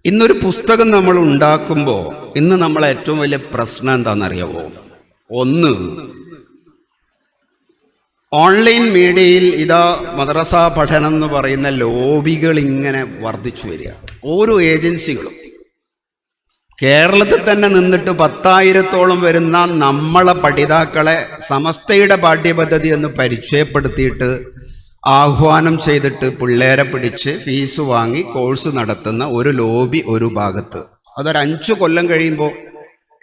ഇന്നൊരു പുസ്തകം നമ്മൾ ഉണ്ടാക്കുമ്പോൾ ഇന്ന് നമ്മളെ ഏറ്റവും വലിയ പ്രശ്നം എന്താണെന്നറിയാമോ? ഒന്ന്, ഓൺലൈൻ മീഡിയയിൽ ഇതാ മദ്രസ പഠനം എന്ന് പറയുന്ന ലോബികൾ ഇങ്ങനെ വർദ്ധിച്ചു വരിക. ഓരോ ഏജൻസികളും കേരളത്തിൽ തന്നെ നിന്നിട്ട് 10,000-ഓളം വരുന്ന നമ്മളെ പഠിതാക്കളെ സമസ്തയുടെ പാഠ്യപദ്ധതി എന്ന് പരിചയപ്പെടുത്തിയിട്ട് ആഹ്വാനം ചെയ്തിട്ട് പിള്ളേരെ പിടിച്ച് ഫീസ് വാങ്ങി കോഴ്സ് നടത്തുന്ന ഒരു ലോബി ഒരു ഭാഗത്ത്. അതൊരു 5 കൊല്ലം കഴിയുമ്പോൾ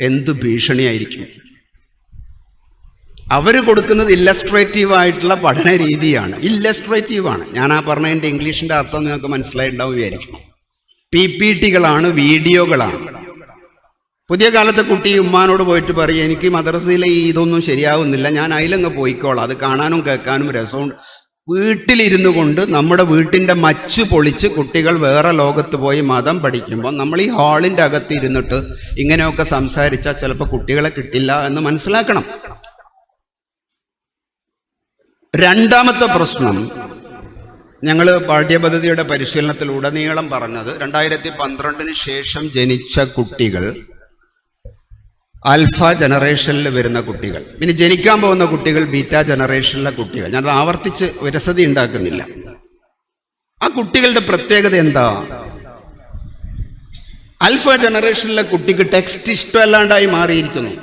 എന്ത് ഭീഷണിയായിരിക്കും. അവർ കൊടുക്കുന്നത് ഇല്ലസ്ട്രേറ്റീവായിട്ടുള്ള പഠന രീതിയാണ്. ഇല്ലസ്ട്രേറ്റീവാണ്. ഞാൻ ആ പറഞ്ഞതിൻ്റെ ഇംഗ്ലീഷിൻ്റെ അർത്ഥം നിങ്ങൾക്ക് മനസ്സിലായിട്ടുണ്ടാവും വിചാരിക്കും. PPTകളാണ്, വീഡിയോകളാണ്. പുതിയ കാലത്തെ കുട്ടി ഉമ്മാനോട് പോയിട്ട് പറയും, എനിക്ക് മദ്രസയിലെ ഇതൊന്നും ശരിയാവുന്നില്ല, ഞാൻ അതിലങ്ങ് പോയിക്കോളാം, അത് കാണാനും കേൾക്കാനും രസമുണ്ട്. വീട്ടിലിരുന്നു കൊണ്ട് നമ്മുടെ വീട്ടിൻ്റെ മച്ച് പൊളിച്ച് കുട്ടികൾ വേറെ ലോകത്ത് പോയി മതം പഠിക്കുമ്പോൾ നമ്മൾ ഈ ഹാളിൻ്റെ അകത്ത് ഇരുന്നിട്ട് ഇങ്ങനെയൊക്കെ സംസാരിച്ചാൽ ചിലപ്പോൾ കുട്ടികളെ കിട്ടില്ല എന്ന് മനസ്സിലാക്കണം. രണ്ടാമത്തെ പ്രശ്നം, ഞങ്ങൾ പാഠ്യപദ്ധതിയുടെ പരിശീലനത്തിലുടനീളം പറഞ്ഞത് 2012 ശേഷം ജനിച്ച കുട്ടികൾ, ആൽഫ ജനറേഷനിൽ വരുന്ന കുട്ടികൾ, ഇനി ജനിക്കാൻ പോകുന്ന കുട്ടികൾ ബീറ്റ ജനറേഷനിലെ കുട്ടികൾ. ഞാനത് ആവർത്തിച്ച് വിരസത ഉണ്ടാക്കുന്നില്ല. ആ കുട്ടികളുടെ പ്രത്യേകത എന്താ? ആൽഫ ജനറേഷനിലെ കുട്ടിക്ക് ടെക്സ്റ്റ് ഇഷ്ടമല്ലാണ്ടായി മാറിയിരിക്കുന്നു.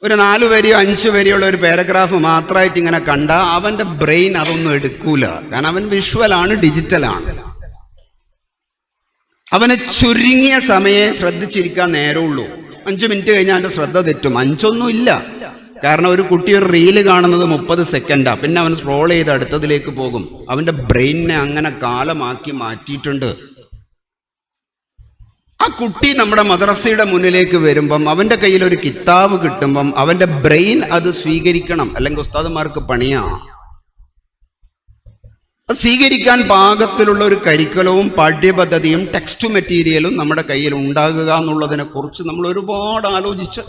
ഒരു 4 വരിയോ 5 വരിയുള്ള ഒരു പാരഗ്രാഫ് മാത്രമായിട്ട് ഇങ്ങനെ കണ്ട അവൻ്റെ ബ്രെയിൻ അതൊന്നും എടുക്കൂല. കാരണം അവൻ വിഷ്വലാണ്, ഡിജിറ്റലാണ്. അവന് ചുരുങ്ങിയ സമയം ശ്രദ്ധിച്ചിരിക്കാൻ നേരമുള്ളൂ. 5 മിനിറ്റ് കഴിഞ്ഞാൽ അവൻ്റെ ശ്രദ്ധ തെറ്റും. 5 ഒന്നും ഇല്ല. കാരണം ഒരു കുട്ടി ഒരു റീല് കാണുന്നത് 30 സെക്കൻഡാണ്. പിന്നെ അവൻ സ്ക്രോൾ ചെയ്ത് അടുത്തതിലേക്ക് പോകും. അവൻ്റെ ബ്രെയിനിനെ അങ്ങനെ കാലമാക്കി മാറ്റിയിട്ടുണ്ട്. ആ കുട്ടി നമ്മുടെ മദ്രസയുടെ മുന്നിലേക്ക് വരുമ്പം അവൻ്റെ കയ്യിൽ ഒരു കിതാബ് കിട്ടുമ്പം അവൻ്റെ ബ്രെയിൻ അത് സ്വീകരിക്കണം. അല്ലെങ്കിൽ ഉസ്താദന്മാർക്ക് പണിയാണ്. സ്വീകരിക്കാൻ പാകത്തിലുള്ള ഒരു കരിക്കുലവും പാഠ്യപദ്ധതിയും ടെക്സ്റ്റ് മെറ്റീരിയലും നമ്മുടെ കയ്യിൽ ഉണ്ടാകുക എന്നുള്ളതിനെ കുറിച്ച് നമ്മൾ ഒരുപാട് ആലോചിച്ച്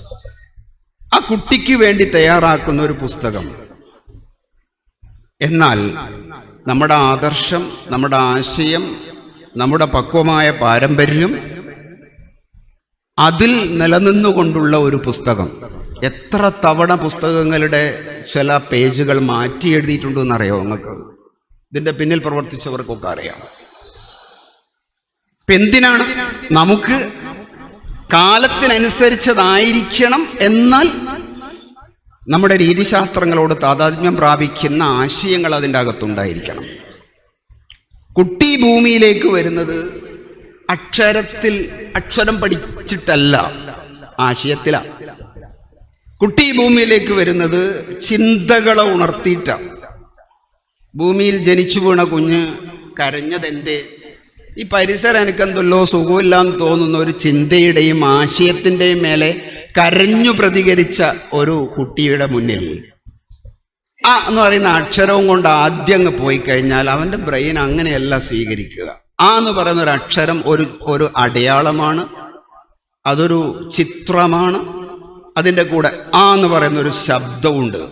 ആ കുട്ടിക്ക് വേണ്ടി തയ്യാറാക്കുന്ന ഒരു പുസ്തകം. എന്നാൽ നമ്മുടെ ആദർശം, നമ്മുടെ ആശയം, നമ്മുടെ പക്വമായ പാരമ്പര്യം, അതിൽ നിലനിന്നുകൊണ്ടുള്ള ഒരു പുസ്തകം. എത്ര തവണ പുസ്തകങ്ങളുടെ ചില പേജുകൾ മാറ്റി എഴുതിയിട്ടുണ്ടെന്നറിയോ നിങ്ങൾക്ക്? ഇതിൻ്റെ പിന്നിൽ പ്രവർത്തിച്ചവർക്കൊക്കെ അറിയാം. ഇപ്പം എന്തിനാണ്? നമുക്ക് കാലത്തിനനുസരിച്ചതായിരിക്കണം, എന്നാൽ നമ്മുടെ രീതിശാസ്ത്രങ്ങളോട് താതാത്മ്യം പ്രാപിക്കുന്ന ആശയങ്ങൾ അതിൻ്റെ അകത്തുണ്ടായിരിക്കണം. കുട്ടി ഭൂമിയിലേക്ക് വരുന്നത് അക്ഷരം പഠിച്ചിട്ടല്ല, ആശയത്തിലാണ്. കുട്ടി ഭൂമിയിലേക്ക് വരുന്നത് ചിന്തകളെ ഉണർത്തിയിട്ടാണ്. ഭൂമിയിൽ ജനിച്ചു വീണ കുഞ്ഞ് കരഞ്ഞതെന്തേ? ഈ പരിസരം എനിക്കെന്തല്ലോ സുഖമില്ലാന്ന് തോന്നുന്ന ഒരു ചിന്തയുടെയും ആശയത്തിൻ്റെയും മേലെ കരഞ്ഞു പ്രതികരിച്ച ഒരു കുട്ടിയുടെ മുന്നിൽ എന്ന് പറയുന്ന അക്ഷരവും കൊണ്ട് ആദ്യം അങ്ങ് പോയി കഴിഞ്ഞാൽ അവൻ്റെ ബ്രെയിൻ അങ്ങനെയല്ല സ്വീകരിക്കുക. എന്ന് പറയുന്ന ഒരു അക്ഷരം ഒരു അടയാളമാണ്, അതൊരു ചിത്രമാണ്. അതിൻ്റെ കൂടെ എന്ന് പറയുന്ന ഒരു ശബ്ദമുണ്ട്.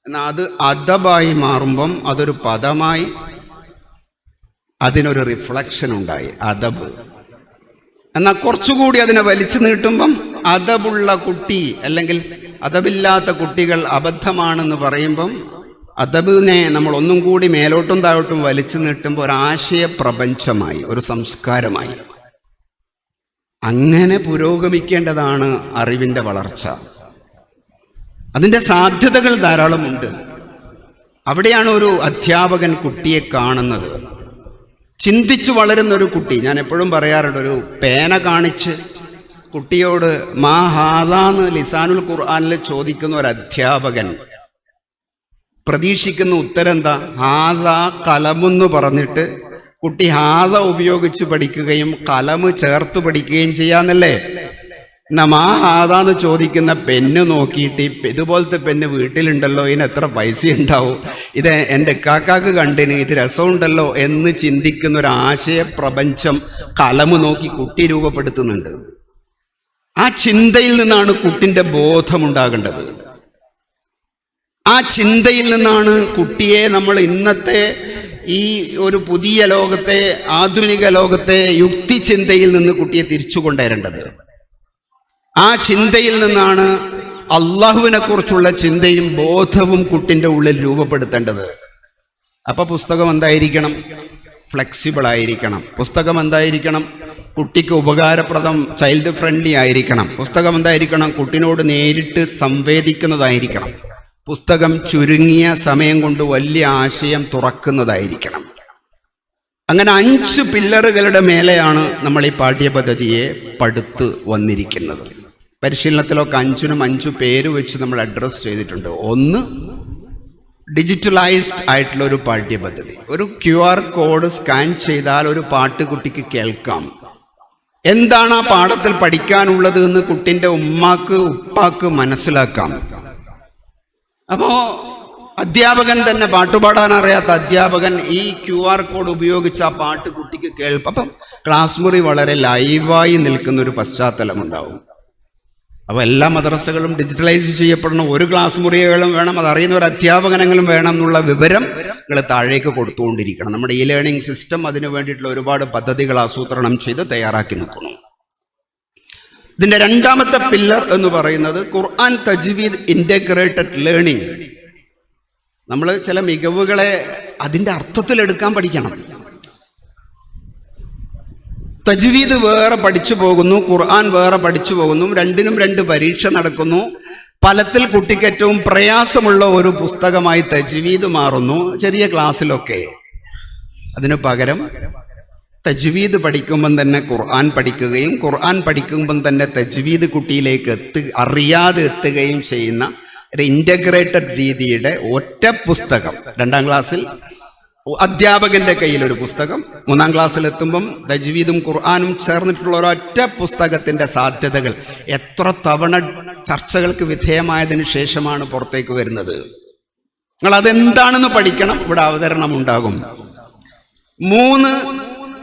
എന്നാൽ അത് അദബായി മാറുമ്പം അതൊരു പദമായി, അതിനൊരു റിഫ്ലക്ഷൻ ഉണ്ടായി, അദബ്. എന്നാൽ കുറച്ചുകൂടി അതിനെ വലിച്ചു നീട്ടുമ്പം അദബുള്ള കുട്ടി അല്ലെങ്കിൽ അദബില്ലാത്ത കുട്ടികൾ അബദ്ധമാണെന്ന് പറയുമ്പം അദബിനെ നമ്മൾ ഒന്നും കൂടി മേലോട്ടും താഴോട്ടും വലിച്ചു നീട്ടുമ്പോൾ ഒരു ആശയ പ്രപഞ്ചമായി, ഒരു സംസ്കാരമായി. അങ്ങനെ പുരോഗമിക്കേണ്ടതാണ് അറിവിൻ്റെ വളർച്ച. അതിൻ്റെ സാധ്യതകൾ ധാരാളമുണ്ട്. അവിടെയാണ് ഒരു അധ്യാപകൻ കുട്ടിയെ കാണുന്നത്. ചിന്തിച്ചു വളരുന്നൊരു കുട്ടി. ഞാൻ എപ്പോഴും പറയാറുണ്ട്, ഒരു പേന കാണിച്ച് കുട്ടിയോട് മാ ഹാദാന്ന് ലിസാനുൽ ഖുർആനിൽ ചോദിക്കുന്ന ഒരു അധ്യാപകൻ പ്രതീക്ഷിക്കുന്ന ഉത്തരം എന്താ? ഹാദ കലമെന്ന് പറഞ്ഞിട്ട് കുട്ടി ഹാദ ഉപയോഗിച്ച് പഠിക്കുകയും കലമ് ചേർത്ത് പഠിക്കുകയും ചെയ്യാന്നല്ലേ. മാ ഹാദാന്ന് ചോദിക്കുന്ന പെന്ന് നോക്കിയിട്ട് ഇതുപോലത്തെ പെന്ന് വീട്ടിലുണ്ടല്ലോ, ഇതിന് എത്ര പൈസ ഉണ്ടാവും, ഇത് എൻ്റെ കാക്കാക്ക് കണ്ടിന്, ഇത് രസമുണ്ടല്ലോ എന്ന് ചിന്തിക്കുന്ന ഒരു ആശയ പ്രപഞ്ചം കലമ് നോക്കി കുട്ടി രൂപപ്പെടുത്തുന്നുണ്ട്. ആ ചിന്തയിൽ നിന്നാണ് കുട്ടിൻ്റെ ബോധമുണ്ടാകേണ്ടത്. ആ ചിന്തയിൽ നിന്നാണ് കുട്ടിയെ നമ്മൾ ഇന്നത്തെ ഈ ഒരു പുതിയ ലോകത്തെ, ആധുനിക ലോകത്തെ യുക്തിചിന്തയിൽ നിന്ന് കുട്ടിയെ തിരിച്ചു കൊണ്ടുവരേണ്ടത്. ആ ചിന്തയിൽ നിന്നാണ് അള്ളാഹുവിനെ കുറിച്ചുള്ള ചിന്തയും ബോധവും കുട്ടിൻ്റെ ഉള്ളിൽ രൂപപ്പെടുത്തേണ്ടത്. അപ്പൊ പുസ്തകം എന്തായിരിക്കണം? ഫ്ലെക്സിബിൾ ആയിരിക്കണം. പുസ്തകം എന്തായിരിക്കണം? കുട്ടിക്ക് ഉപകാരപ്രദം, ചൈൽഡ് ഫ്രണ്ട്ലി ആയിരിക്കണം. പുസ്തകം എന്തായിരിക്കണം? കുട്ടിനോട് നേരിട്ട് സംവേദിക്കുന്നതായിരിക്കണം. പുസ്തകം ചുരുങ്ങിയ സമയം കൊണ്ട് വലിയ ആശയം തുറക്കുന്നതായിരിക്കണം. അങ്ങനെ 5 പില്ലറുകളുടെ മേലെയാണ് നമ്മൾ ഈ പാഠ്യപദ്ധതിയെ പടുത്ത് വന്നിരിക്കുന്നത്. പരിശീലനത്തിലൊക്കെ 5നും 5 പേര് വെച്ച് നമ്മൾ അഡ്രസ്സ് ചെയ്തിട്ടുണ്ട്. ഒന്ന്, ഡിജിറ്റലൈസ്ഡ് ആയിട്ടുള്ള ഒരു പാഠ്യപദ്ധതി. ഒരു QR കോഡ് സ്കാൻ ചെയ്താൽ ഒരു പാട്ട് കുട്ടിക്ക് കേൾക്കാം. എന്താണ് ആ പാഠത്തിൽ പഠിക്കാനുള്ളത് എന്ന് കുട്ടിൻ്റെ ഉമ്മാക്ക് ഉപ്പാക്ക് മനസ്സിലാക്കാം. അപ്പോ അധ്യാപകൻ തന്നെ, പാട്ടുപാടാൻ അറിയാത്ത അധ്യാപകൻ ഈ QR കോഡ് ഉപയോഗിച്ച് ആ പാട്ട് കുട്ടിക്ക് കേൾക്കും. അപ്പം ക്ലാസ് മുറി വളരെ ലൈവായി നിൽക്കുന്ന ഒരു പശ്ചാത്തലമുണ്ടാവും. അപ്പോൾ എല്ലാ മദ്രസകളും ഡിജിറ്റലൈസ് ചെയ്യപ്പെടുന്ന ഒരു ക്ലാസ് മുറികളും വേണം, അതറിയുന്ന ഒരു അധ്യാപകനെങ്കിലും വേണം എന്നുള്ള വിവരം നിങ്ങൾ താഴേക്ക് കൊടുത്തുകൊണ്ടിരിക്കണം. നമ്മുടെ ഈ ലേണിംഗ് സിസ്റ്റം അതിന് വേണ്ടിയിട്ടുള്ള ഒരുപാട് പദ്ധതികൾ ആസൂത്രണം ചെയ്ത് തയ്യാറാക്കി നിൽക്കുന്നു. ഇതിൻ്റെ 2ാമത്തെ പില്ലർ എന്ന് പറയുന്നത് ഖുർആൻ തജ്വീദ് ഇൻ്റഗ്രേറ്റഡ് ലേണിംഗ്. നമ്മൾ ചില മികവുകളെ അതിൻ്റെ അർത്ഥത്തിലെടുക്കാൻ പഠിക്കണം. തജ്വീദ് വേറെ പഠിച്ചു പോകുന്നു, ഖുർആൻ വേറെ പഠിച്ചു പോകുന്നു, രണ്ടിനും 2 പരീക്ഷ നടക്കുന്നു. ഫലത്തിൽ കുട്ടിക്ക് ഏറ്റവും പ്രയാസമുള്ള ഒരു പുസ്തകമായി തജ്വീദ് മാറുന്നു ചെറിയ ക്ലാസ്സിലൊക്കെ. അതിനു പകരം തജ്വീദ് പഠിക്കുമ്പം തന്നെ ഖുർആൻ പഠിക്കുകയും ഖുർആൻ പഠിക്കുമ്പം തന്നെ തജ്വീദ് കുട്ടിയിലേക്ക് അറിയാതെ എത്തുകയും ചെയ്യുന്ന ഒരു ഇൻ്റഗ്രേറ്റഡ് രീതിയുടെ ഒറ്റ പുസ്തകം. 2ാം ക്ലാസ്സിൽ അധ്യാപകന്റെ കയ്യിലൊരു പുസ്തകം, 3ാം ക്ലാസ്സിലെത്തുമ്പം തജ്വീദും ഖുർആനും ചേർന്നിട്ടുള്ള ഒരൊറ്റ പുസ്തകത്തിന്റെ സാധ്യതകൾ എത്ര തവണ ചർച്ചകൾക്ക് വിധേയമായതിനു ശേഷമാണ് പുറത്തേക്ക് വരുന്നത്. നിങ്ങൾ അതെന്താണെന്ന് പഠിക്കണം. ഇവിടെ അവതരണം ഉണ്ടാകും. 3,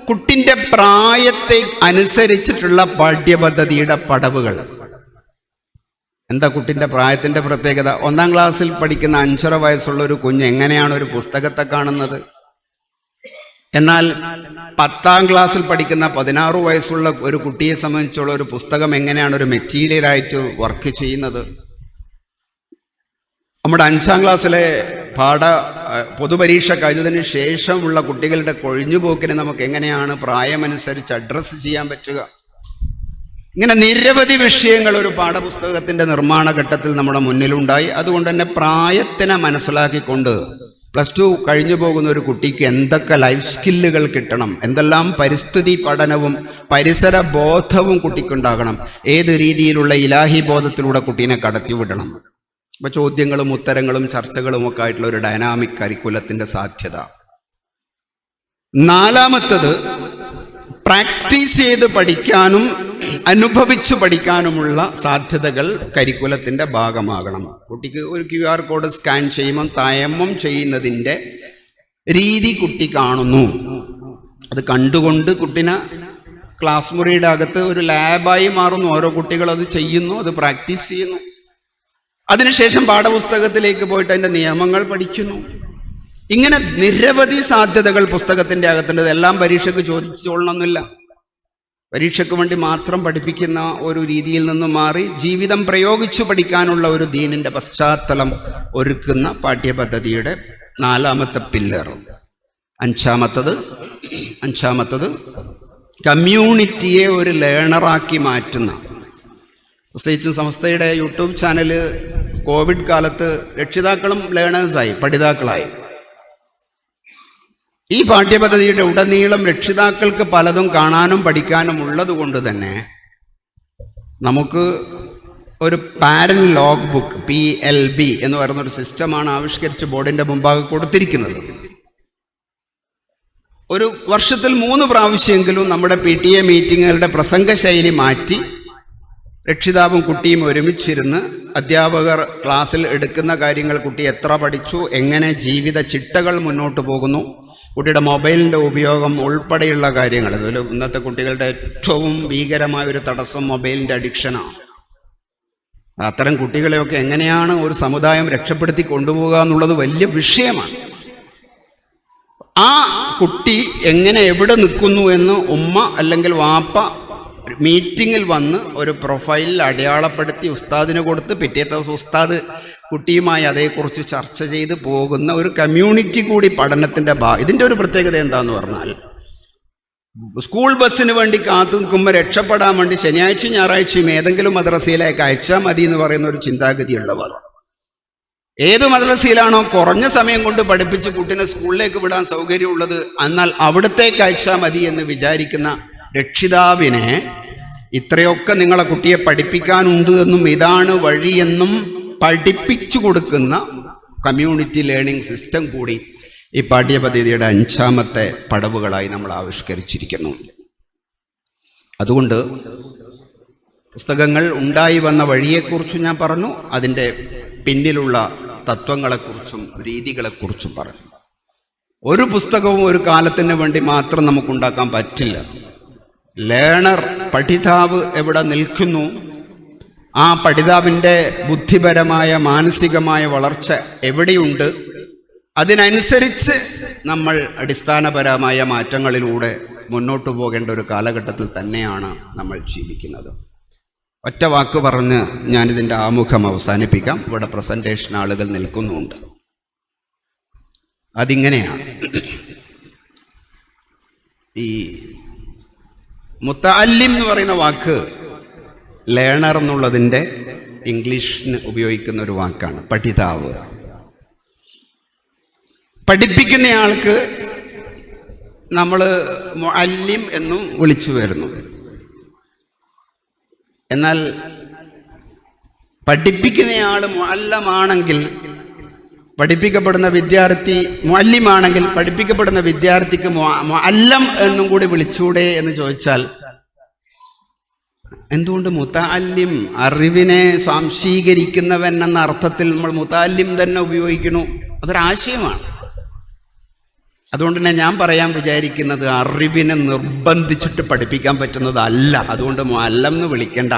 കുട്ടിന്റെ പ്രായത്തെ അനുസരിച്ചിട്ടുള്ള പാഠ്യപദ്ധതിയുടെ പടവുകൾ. എന്താ കുട്ടിൻ്റെ പ്രായത്തിൻ്റെ പ്രത്യേകത? 1ാം ക്ലാസ്സിൽ പഠിക്കുന്ന 5.5 വയസ്സുള്ള ഒരു കുഞ്ഞ് എങ്ങനെയാണ് ഒരു പുസ്തകത്തെ കാണുന്നത്? എന്നാൽ 10ാം ക്ലാസ്സിൽ പഠിക്കുന്ന 16 വയസ്സുള്ള ഒരു കുട്ടിയെ സംബന്ധിച്ചുള്ള ഒരു പുസ്തകം എങ്ങനെയാണ് ഒരു മെറ്റീരിയലായിട്ട് വർക്ക് ചെയ്യുന്നത്? നമ്മുടെ 5ാം ക്ലാസ്സിലെ പൊതുപരീക്ഷ കഴിഞ്ഞതിന് ശേഷമുള്ള കുട്ടികളുടെ കൊഴിഞ്ഞുപോക്കിനെ നമുക്ക് എങ്ങനെയാണ് പ്രായമനുസരിച്ച് അഡ്രസ്സ് ചെയ്യാൻ പറ്റുക? ഇങ്ങനെ നിരവധി വിഷയങ്ങൾ ഒരു പാഠപുസ്തകത്തിൻ്റെ നിർമ്മാണ ഘട്ടത്തിൽ നമ്മുടെ മുന്നിലുണ്ടായി. അതുകൊണ്ട് തന്നെ പ്രായത്തിനെ മനസ്സിലാക്കിക്കൊണ്ട് +2 കഴിഞ്ഞു പോകുന്ന ഒരു കുട്ടിക്ക് എന്തൊക്കെ ലൈഫ് സ്കില്ലുകൾ കിട്ടണം, എന്തെല്ലാം പരിസ്ഥിതി പഠനവും പരിസര ബോധവും കുട്ടിക്കുണ്ടാകണം, ഏത് രീതിയിലുള്ള ഇലാഹി ബോധത്തിലൂടെ കുട്ടീനെ കടത്തിവിടണം. അപ്പോൾ ചോദ്യങ്ങളും ഉത്തരങ്ങളും ചർച്ചകളും ഒക്കെ ആയിട്ടുള്ള ഒരു ഡൈനാമിക് കരിക്കുലത്തിൻ്റെ സാധ്യത. 4ാമത്തത് പ്രാക്ടീസ് ചെയ്ത് പഠിക്കാനും അനുഭവിച്ചു പഠിക്കാനുമുള്ള സാധ്യതകൾ കരിക്കുലത്തിൻ്റെ ഭാഗമാകണം. കുട്ടിക്ക് ഒരു QR കോഡ് സ്കാൻ ചെയ്യുമ്പം തയമ്മം ചെയ്യുന്നതിൻ്റെ രീതി കുട്ടി കാണുന്നു. അത് കണ്ടുകൊണ്ട് കുട്ടിനെ ക്ലാസ് മുറിയുടെ അകത്ത് ഒരു ലാബായി മാറുന്നു. ഓരോ കുട്ടികൾ അത് ചെയ്യുന്നു, അത് പ്രാക്ടീസ് ചെയ്യുന്നു. അതിനുശേഷം പാഠപുസ്തകത്തിലേക്ക് പോയിട്ട് അതിൻ്റെ നിയമങ്ങൾ പഠിക്കുന്നു. ഇങ്ങനെ നിരവധി സാധ്യതകൾ പുസ്തകത്തിൻ്റെ അകത്തുണ്ട്. എല്ലാം പരീക്ഷയ്ക്ക് ചോദിച്ചോളണമെന്നില്ല. പരീക്ഷയ്ക്ക് വേണ്ടി മാത്രം പഠിപ്പിക്കുന്ന ഒരു രീതിയിൽ നിന്ന് മാറി ജീവിതം പ്രയോഗിച്ചു പഠിക്കാനുള്ള ഒരു ദീനിൻ്റെ പശ്ചാത്തലം ഒരുക്കുന്ന പാഠ്യപദ്ധതിയുടെ 4ാമത്തെ പില്ലർ. 5ാമത്തത് കമ്മ്യൂണിറ്റിയെ ഒരു ലേണറാക്കി മാറ്റുന്ന, പ്രത്യേകിച്ചും സംസ്ഥയുടെ യൂട്യൂബ് ചാനൽ കോവിഡ് കാലത്ത് രക്ഷിതാക്കളും ലേണേഴ്സായി, പഠിതാക്കളായി. ഈ പാഠ്യപദ്ധതിയുടെ ഉടനീളം രക്ഷിതാക്കൾക്ക് പലതും കാണാനും പഠിക്കാനും ഉള്ളത് കൊണ്ട് തന്നെ നമുക്ക് ഒരു പാരന്റ് ലോഗ് ബുക്ക് PLB എന്ന് പറയുന്നൊരു സിസ്റ്റമാണ് ആവിഷ്കരിച്ച് ബോർഡിൻ്റെ മുമ്പാകെ കൊടുത്തിരിക്കുന്നത്. ഒരു വർഷത്തിൽ 3 പ്രാവശ്യമെങ്കിലും നമ്മുടെ PTA മീറ്റിങ്ങുകളുടെ പ്രസംഗ ശൈലി മാറ്റി രക്ഷിതാവും കുട്ടിയും ഒരുമിച്ചിരുന്ന് അധ്യാപകർ ക്ലാസ്സിൽ എടുക്കുന്ന കാര്യങ്ങൾ, കുട്ടി എത്ര പഠിച്ചു, എങ്ങനെ ജീവിത ചിട്ടകൾ മുന്നോട്ട് പോകുന്നു, കുട്ടിയുടെ മൊബൈലിൻ്റെ ഉപയോഗം ഉൾപ്പെടെയുള്ള കാര്യങ്ങൾ. അതുപോലെ ഇന്നത്തെ കുട്ടികളുടെ ഏറ്റവും ഭീകരമായ ഒരു തടസ്സം മൊബൈലിൻ്റെ അഡിക്ഷനാണ്. അത്തരം കുട്ടികളെയൊക്കെ എങ്ങനെയാണ് ഒരു സമുദായം രക്ഷപ്പെടുത്തി കൊണ്ടുപോകുക എന്നുള്ളത് വലിയ വിഷയമാണ്. ആ കുട്ടി എങ്ങനെ എവിടെ നിൽക്കുന്നു എന്ന് ഉമ്മ അല്ലെങ്കിൽ വാപ്പ മീറ്റിങ്ങിൽ വന്ന് ഒരു പ്രൊഫൈലിൽ അടയാളപ്പെടുത്തി ഉസ്താദിന് കൊടുത്ത് പിറ്റേത്തെ ദിവസം ഉസ്താദ് കുട്ടിയുമായി അതേക്കുറിച്ച് ചർച്ച ചെയ്ത് പോകുന്ന ഒരു കമ്മ്യൂണിറ്റി കൂടി പഠനത്തിൻ്റെ ഇതിൻ്റെ ഒരു പ്രത്യേകത എന്താന്ന് പറഞ്ഞാൽ, സ്കൂൾ ബസ്സിന് വേണ്ടി കാത്തു നിൽക്കുമ്പോൾ രക്ഷപ്പെടാൻ വേണ്ടി ശനിയാഴ്ച ഞായറാഴ്ചയും ഏതെങ്കിലും മദ്രസയിലേക്ക് അയച്ചാൽ മതി എന്ന് പറയുന്ന ഒരു ചിന്താഗതിയുള്ളവർ, ഏത് മദ്രസയിലാണോ കുറഞ്ഞ സമയം കൊണ്ട് പഠിപ്പിച്ച് കുട്ടീനെ സ്കൂളിലേക്ക് വിടാൻ സൗകര്യമുള്ളത് എന്നാൽ അവിടത്തേക്ക് അയച്ചാൽ മതി എന്ന് വിചാരിക്കുന്ന രക്ഷിതാവിനെ ഇത്രയൊക്കെ നിങ്ങളെ കുട്ടിയെ പഠിപ്പിക്കാനുണ്ട് എന്നും ഇതാണ് വഴിയെന്നും പഠിപ്പിച്ചു കൊടുക്കുന്ന കമ്മ്യൂണിറ്റി ലേണിംഗ് സിസ്റ്റം കൂടി ഈ പാഠ്യപദ്ധതിയുടെ 5ാമത്തെ പടവുകളായി നമ്മൾ ആവിഷ്കരിച്ചിരിക്കുന്നു. അതുകൊണ്ട് പുസ്തകങ്ങൾ ഉണ്ടായി വന്ന വഴിയെക്കുറിച്ചും ഞാൻ പറഞ്ഞു, അതിൻ്റെ പിന്നിലുള്ള തത്വങ്ങളെക്കുറിച്ചും രീതികളെക്കുറിച്ചും പറഞ്ഞു. ഒരു പുസ്തകവും ഒരു കാലത്തിന് വേണ്ടി മാത്രം നമുക്കുണ്ടാക്കാൻ പറ്റില്ല. ലേണർ, പഠിതാവ് എവിടെ നിൽക്കുന്നു, ആ പഠിതാവിൻ്റെ ബുദ്ധിപരമായ മാനസികമായ വളർച്ച എവിടെയുണ്ട്, അതിനനുസരിച്ച് നമ്മൾ അടിസ്ഥാനപരമായ മാറ്റങ്ങളിലൂടെ മുന്നോട്ട് പോകേണ്ട ഒരു കാലഘട്ടത്തിൽ തന്നെയാണ് നമ്മൾ ജീവിക്കുന്നത്. ഒറ്റ വാക്ക് പറഞ്ഞ് ഞാനിതിൻ്റെ ആമുഖം അവസാനിപ്പിക്കാം. ഇവിടെ പ്രസൻറ്റേഷൻ ആളുകൾ നിൽക്കുന്നുണ്ട്. അതിങ്ങനെയാണ്. ഈ മുത്തഅല്ലിം എന്ന് പറയുന്ന വാക്ക് ലേണർ എന്നുള്ളതിൻ്റെ ഇംഗ്ലീഷിന് ഉപയോഗിക്കുന്ന ഒരു വാക്കാണ്. പഠിതാവ്, പഠിപ്പിക്കുന്നയാൾക്ക് നമ്മൾ മുഅല്ലിം എന്നും വിളിച്ചു വരുന്നു. എന്നാൽ പഠിപ്പിക്കുന്നയാൾ മുഅല്ലമാണെങ്കിൽ, പഠിപ്പിക്കപ്പെടുന്ന വിദ്യാർത്ഥി മുഅല്ലിമാണെങ്കിൽ പഠിപ്പിക്കപ്പെടുന്ന വിദ്യാർത്ഥിക്ക് മുഅല്ലം എന്നും കൂടി വിളിച്ചൂടെ എന്ന് ചോദിച്ചാൽ, എന്തുകൊണ്ട് മുതഅല്ലിം, അറിവിനെ സ്വാംശീകരിക്കുന്നവൻ എന്ന അർത്ഥത്തിൽ നമ്മൾ മുതഅല്ലിം തന്നെ ഉപയോഗിക്കുന്നു? അതൊരാശയമാണ്. അതുകൊണ്ട് തന്നെ ഞാൻ പറയാൻ വിചാരിക്കുന്നത്, അറിവിനെ നിർബന്ധിച്ചിട്ട് പഠിപ്പിക്കാൻ പറ്റുന്നതല്ല. അതുകൊണ്ട് മുഅല്ലം എന്ന് വിളിക്കേണ്ട.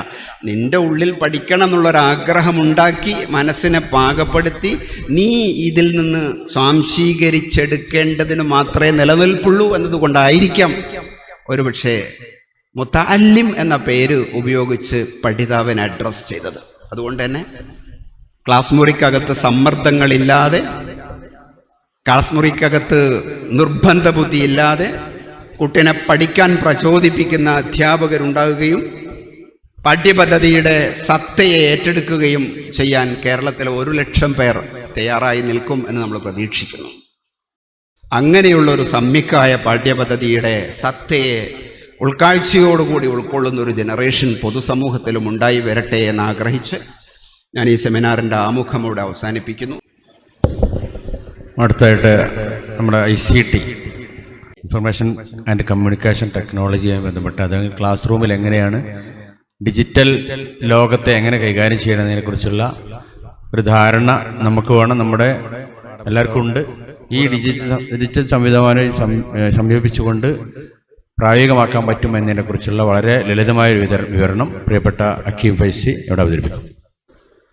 നിന്റെ ഉള്ളിൽ പഠിക്കണം എന്നുള്ളൊരാഗ്രഹമുണ്ടാക്കി മനസ്സിനെ പാകപ്പെടുത്തി നീ ഇതിൽ നിന്ന് സ്വാംശീകരിച്ചെടുക്കേണ്ടതിന് മാത്രമേ നിലനിൽപ്പുള്ളൂ എന്നതുകൊണ്ടായിരിക്കാം ഒരുപക്ഷെ മുതഅല്ലിം എന്ന പേര് ഉപയോഗിച്ച് പഠിതാവിനെ അഡ്രസ് ചെയ്തത്. അതുകൊണ്ട് തന്നെ ക്ലാസ് മുറിക്കകത്ത് സമ്മർദ്ദങ്ങളില്ലാതെ, ക്ലാസ് മുറിക്കകത്ത് നിർബന്ധ ബുദ്ധിയില്ലാതെ കുട്ടീനെ പഠിക്കാൻ പ്രചോദിപ്പിക്കുന്ന അധ്യാപകരുണ്ടാവുകയും പാഠ്യപദ്ധതിയുടെ സത്തയെ ഏറ്റെടുക്കുകയും ചെയ്യാൻ കേരളത്തിലെ 100,000 പേർ തയ്യാറായി നിൽക്കും എന്ന് നമ്മൾ പ്രതീക്ഷിക്കുന്നു. അങ്ങനെയുള്ളൊരു സമ്യക്കായ പാഠ്യപദ്ധതിയുടെ സത്തയെ ഉൾക്കാഴ്ചയോടുകൂടി ഉൾക്കൊള്ളുന്ന ഒരു ജനറേഷൻ പൊതുസമൂഹത്തിലും ഉണ്ടായി വരട്ടെ എന്ന് ആഗ്രഹിച്ച് ഞാൻ ഈ സെമിനാറിൻ്റെ ആമുഖം ഇവിടെ അവസാനിപ്പിക്കുന്നു. അടുത്തായിട്ട് നമ്മുടെ ICT, ഇൻഫർമേഷൻ ആൻഡ് കമ്മ്യൂണിക്കേഷൻ ടെക്നോളജിയുമായി ബന്ധപ്പെട്ട് അതായത് ക്ലാസ് റൂമിൽ എങ്ങനെയാണ് ഡിജിറ്റൽ ലോകത്തെ എങ്ങനെ കൈകാര്യം ചെയ്യണമെന്നതിനെക്കുറിച്ചുള്ള ഒരു ധാരണ നമുക്ക് വേണം, നമ്മുടെ എല്ലാവർക്കും ഉണ്ട്. ഈ ഡിജിറ്റൽ സംവിധാനം സംയോജിപ്പിച്ചുകൊണ്ട് പ്രായോഗികമാക്കാൻ പറ്റുമെന്നതിനെക്കുറിച്ചുള്ള വളരെ ലളിതമായ വിവരണം പ്രിയപ്പെട്ട ഹക്കീം ഫൈസി ഇവിടെ അവതരിപ്പിക്കും.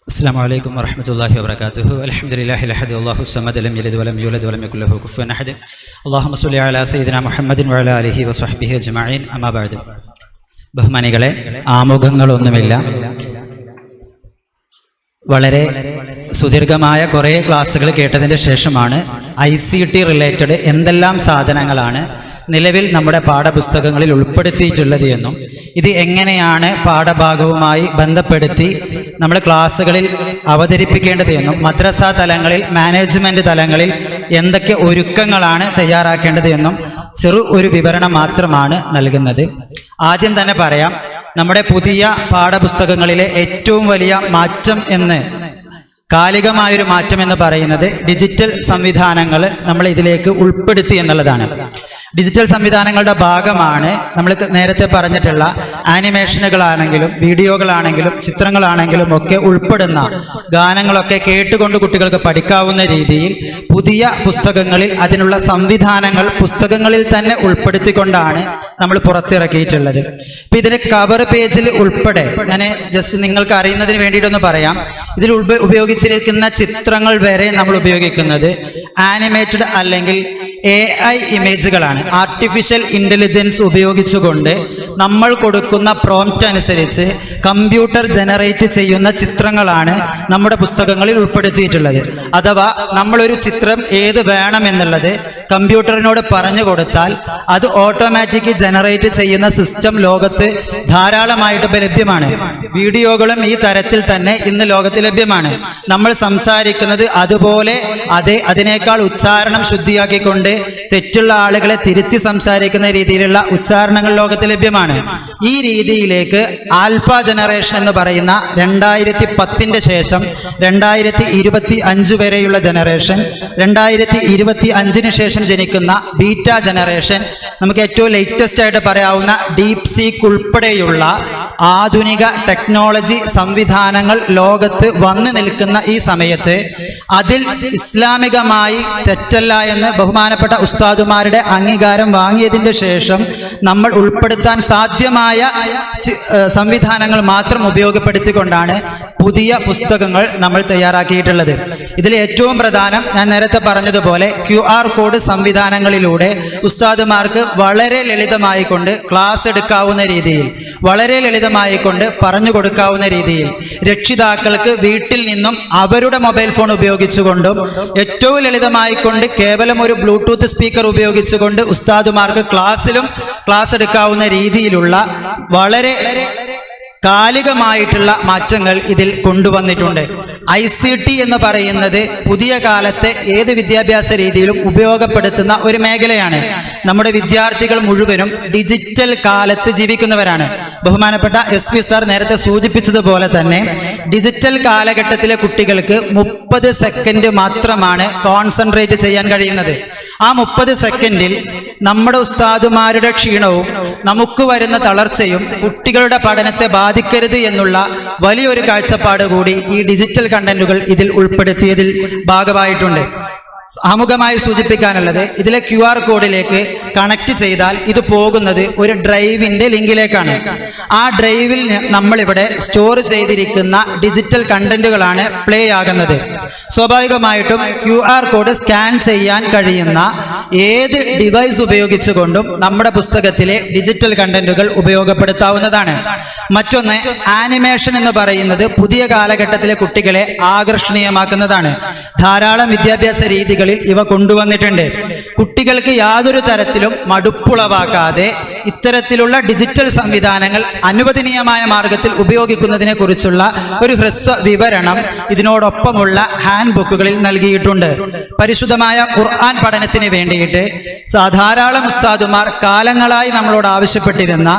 അസ്സലാമു അലൈക്കും വറഹ്മത്തുള്ളാഹി വബറകാതുഹു. അൽഹംദുലില്ലാഹി ലഹദി അല്ലാഹു സമദ ലം യലിദ് വലം യൂലദ് വലം യകുൽ ലഹു കുഫുവൻ അഹദ്. അല്ലാഹുമ്മ സ്വല്ലി അലാ സയ്യിദിനാ മുഹമ്മദിൻ വഅലാ ആലിഹി വസ്വഹ്ബിഹി അജ്മഈൻ. അമ്മാ ബഅദ്. ബഹുമാനികളെ, ആമുഖങ്ങളൊന്നുമില്ല. വളരെ സുദീർഘമായ കുറേ ക്ലാസ്സുകൾ കേട്ടതിൻ്റെ ശേഷമാണ് ICT റിലേറ്റഡ് എന്തെല്ലാം സാധനങ്ങളാണ് നിലവിൽ നമ്മുടെ പാഠപുസ്തകങ്ങളിൽ ഉൾപ്പെടുത്തിയിട്ടുള്ളത് എന്നും ഇത് എങ്ങനെയാണ് പാഠഭാഗവുമായി ബന്ധപ്പെടുത്തി നമ്മൾ ക്ലാസ്സുകളിൽ അവതരിപ്പിക്കേണ്ടത് എന്നും മദ്രസ തലങ്ങളിൽ, മാനേജ്മെൻറ്റ് തലങ്ങളിൽ എന്തൊക്കെ ഒരുക്കങ്ങളാണ് തയ്യാറാക്കേണ്ടത് എന്നും ചെറു ഒരു വിവരണം മാത്രമാണ് നൽകുന്നത്. ആദ്യം തന്നെ പറയാം, നമ്മുടെ പുതിയ പാഠപുസ്തകങ്ങളിലെ ഏറ്റവും വലിയ മാറ്റം എന്ന്, കാലികമായൊരു മാറ്റം എന്ന് പറയുന്നത് ഡിജിറ്റൽ സംവിധാനങ്ങൾ നമ്മൾ ഇതിലേക്ക് ഉൾപ്പെടുത്തി എന്നുള്ളതാണ്. ഡിജിറ്റൽ സംവിധാനങ്ങളുടെ ഭാഗമാണ് നമ്മൾ നേരത്തെ പറഞ്ഞിട്ടുള്ള ആനിമേഷനുകളാണെങ്കിലും വീഡിയോകളാണെങ്കിലും ചിത്രങ്ങളാണെങ്കിലും ഒക്കെ ഉൾപ്പെടുന്ന ഗാനങ്ങളൊക്കെ കേട്ടുകൊണ്ട് കുട്ടികൾക്ക് പഠിക്കാവുന്ന രീതിയിൽ പുതിയ പുസ്തകങ്ങളിൽ അതിനുള്ള സംവിധാനങ്ങൾ പുസ്തകങ്ങളിൽ തന്നെ ഉൾപ്പെടുത്തിക്കൊണ്ടാണ് നമ്മൾ പുറത്തിറക്കിയിട്ടുള്ളത്. ഇപ്പം ഇതിന് കവർ പേജിൽ ഉൾപ്പെടെ ഞാൻ ജസ്റ്റ് നിങ്ങൾക്ക് അറിയുന്നതിന് വേണ്ടിയിട്ടൊന്ന് പറയാം. ഇതിൽ ഉപയോഗിച്ചിരിക്കുന്ന ചിത്രങ്ങൾ വരെ നമ്മൾ ഉപയോഗിക്കുന്നത് ആനിമേറ്റഡ് അല്ലെങ്കിൽ AI ഇമേജുകളാണ്. ആർട്ടിഫിഷ്യൽ ഇൻ്റലിജൻസ് ഉപയോഗിച്ചുകൊണ്ട് നമ്മൾ കൊടുക്കുന്ന പ്രോംപ്റ്റ് അനുസരിച്ച് കമ്പ്യൂട്ടർ ജനറേറ്റ് ചെയ്യുന്ന ചിത്രങ്ങളാണ് നമ്മുടെ പുസ്തകങ്ങളിൽ ഉൾപ്പെടുത്തിയിട്ടുള്ളത്. അഥവാ നമ്മളൊരു ചിത്രം ഏത് വേണമെന്നുള്ളത് കമ്പ്യൂട്ടറിനോട് പറഞ്ഞു കൊടുത്താൽ അത് ഓട്ടോമാറ്റിക് ജനറേറ്റ് ചെയ്യുന്ന സിസ്റ്റം ലോകത്ത് ധാരാളമായിട്ട് ഇപ്പോൾ ലഭ്യമാണ്. വീഡിയോകളും ഈ തരത്തിൽ തന്നെ ഇന്ന് ലോകത്ത് ലഭ്യമാണ്. നമ്മൾ സംസാരിക്കുന്നത് അതുപോലെ അതിനേക്കാൾ ഉച്ചാരണം ശുദ്ധിയാക്കിക്കൊണ്ട് തെറ്റുള്ള ആളുകളെ തിരുത്തി സംസാരിക്കുന്ന രീതിയിലുള്ള ഉച്ചാരണങ്ങൾ ലോകത്ത് ലഭ്യമാണ്. ഈ രീതിയിലേക്ക് ആൽഫ ജനറേഷൻ എന്ന് പറയുന്ന 2010 ശേഷം 2025 വരെയുള്ള ജനറേഷൻ, 2025 ശേഷം ജനിക്കുന്ന ബീറ്റ ജനറേഷൻ, നമുക്ക് ഏറ്റവും ലേറ്റസ്റ്റ് ആയിട്ട് പറയാവുന്ന ഡീപ് സീക്ക് ഉൾപ്പെടെയുള്ള ആധുനിക ടെക്നോളജി സംവിധാനങ്ങൾ ലോകത്ത് വന്നു നിൽക്കുന്ന ഈ സമയത്ത് അതിൽ ഇസ്ലാമികമായി തെറ്റല്ല എന്ന് ബഹുമാനപ്പെട്ട ഉസ്താദുമാരുടെ അംഗീകാരം വാങ്ങിയതിൻ്റെ ശേഷം നമ്മൾ ഉൾപ്പെടുത്താൻ സാധ്യമായ സംവിധാനങ്ങൾ മാത്രം ഉപയോഗപ്പെടുത്തിക്കൊണ്ടാണ് പുതിയ പുസ്തകങ്ങൾ നമ്മൾ തയ്യാറാക്കിയിട്ടുള്ളത്. ഇതിൽ ഏറ്റവും പ്രധാനം ഞാൻ നേരത്തെ പറഞ്ഞതുപോലെ QR കോഡ് സംവിധാനങ്ങളിലൂടെ ഉസ്താദുമാർക്ക് വളരെ ലളിതമായിക്കൊണ്ട് ക്ലാസ് എടുക്കാവുന്ന രീതിയിൽ, വളരെ ലളിതമായിക്കൊണ്ട് പറഞ്ഞു കൊടുക്കാവുന്ന രീതിയിൽ, രക്ഷിതാക്കൾക്ക് വീട്ടിൽ നിന്നും അവരുടെ മൊബൈൽ ഫോൺ ഉപയോഗിച്ചുകൊണ്ടും ഏറ്റവും ലളിതമായിക്കൊണ്ട് കേവലം ഒരു ബ്ലൂടൂത്ത് സ്പീക്കർ ഉപയോഗിച്ചുകൊണ്ട് ഉസ്താദുമാർക്ക് ക്ലാസ് എടുക്കാവുന്ന രീതിയിലുള്ള വളരെ കാലികമായിട്ടുള്ള മാറ്റങ്ങൾ ഇതിൽ കൊണ്ടുവന്നിട്ടുണ്ട്. ICT എന്ന് പറയുന്നത് പുതിയ കാലത്തെ ഏത് വിദ്യാഭ്യാസ രീതിയിലും ഉപയോഗപ്പെടുത്തുന്ന ഒരു മേഖലയാണ്. നമ്മുടെ വിദ്യാർത്ഥികൾ മുഴുവനും ഡിജിറ്റൽ കാലത്ത് ജീവിക്കുന്നവരാണ്. ബഹുമാനപ്പെട്ട SV സാർ നേരത്തെ സൂചിപ്പിച്ചതുപോലെ തന്നെ ഡിജിറ്റൽ കാലഘട്ടത്തിലെ കുട്ടികൾക്ക് 30 സെക്കൻഡ് മാത്രമാണ് കോൺസെൻട്രേറ്റ് ചെയ്യാൻ കഴിയുന്നത്. ആ 30 സെക്കൻഡിൽ നമ്മുടെ ഉസ്താദുമാരുടെ ക്ഷീണവും നമുക്ക് വരുന്ന തളർച്ചയും കുട്ടികളുടെ പഠനത്തെ ബാധിക്കരുത് എന്നുള്ള വലിയൊരു കാഴ്ചപ്പാട് കൂടി ഈ ഡിജിറ്റൽ കണ്ടന്റുകൾ ഇതിൽ ഉൾപ്പെടുത്തിയതിൽ ഭാഗമായിട്ടുണ്ട്. ആമുഖമായി സൂചിപ്പിക്കാനുള്ളത്, ഇതിലെ QR കോഡിലേക്ക് കണക്ട് ചെയ്താൽ ഇത് പോകുന്നത് ഒരു ഡ്രൈവിൻ്റെ ലിങ്കിലേക്കാണ്. ആ ഡ്രൈവിൽ നമ്മളിവിടെ സ്റ്റോർ ചെയ്തിരിക്കുന്ന ഡിജിറ്റൽ കണ്ടന്റുകളാണ് പ്ലേ ആകുന്നത്. സ്വാഭാവികമായിട്ടും QR കോഡ് സ്കാൻ ചെയ്യാൻ കഴിയുന്ന ഏത് ഡിവൈസ് ഉപയോഗിച്ചുകൊണ്ടും നമ്മുടെ പുസ്തകത്തിലെ ഡിജിറ്റൽ കണ്ടന്റുകൾ ഉപയോഗപ്പെടുത്താവുന്നതാണ്. മറ്റൊന്ന്, ആനിമേഷൻ എന്ന് പറയുന്നത് പുതിയ കാലഘട്ടത്തിലെ കുട്ടികളെ ആകർഷണീയമാക്കുന്നതാണ്. ധാരാളം വിദ്യാഭ്യാസ രീതികളിൽ ഇവ കൊണ്ടുവന്നിട്ടുണ്ട്. കുട്ടികൾക്ക് യാതൊരു തരത്തിലും മടുപ്പുളവാക്കാതെ ഇത്തരത്തിലുള്ള ഡിജിറ്റൽ സംവിധാനങ്ങൾ അനുവദനീയമായ മാർഗത്തിൽ ഉപയോഗിക്കുന്നതിനെ കുറിച്ചുള്ള ഒരു ഹ്രസ്വ വിവരണം ഇതിനോടൊപ്പമുള്ള ഹാൻഡ് ബുക്കുകളിൽ നൽകിയിട്ടുണ്ട്. പരിശുദ്ധമായ ഖുർആൻ പഠനത്തിന് വേണ്ടിയിട്ട് ധാരാളം ഉസ്താദുമാർ കാലങ്ങളായി നമ്മളോട് ആവശ്യപ്പെട്ടിരുന്ന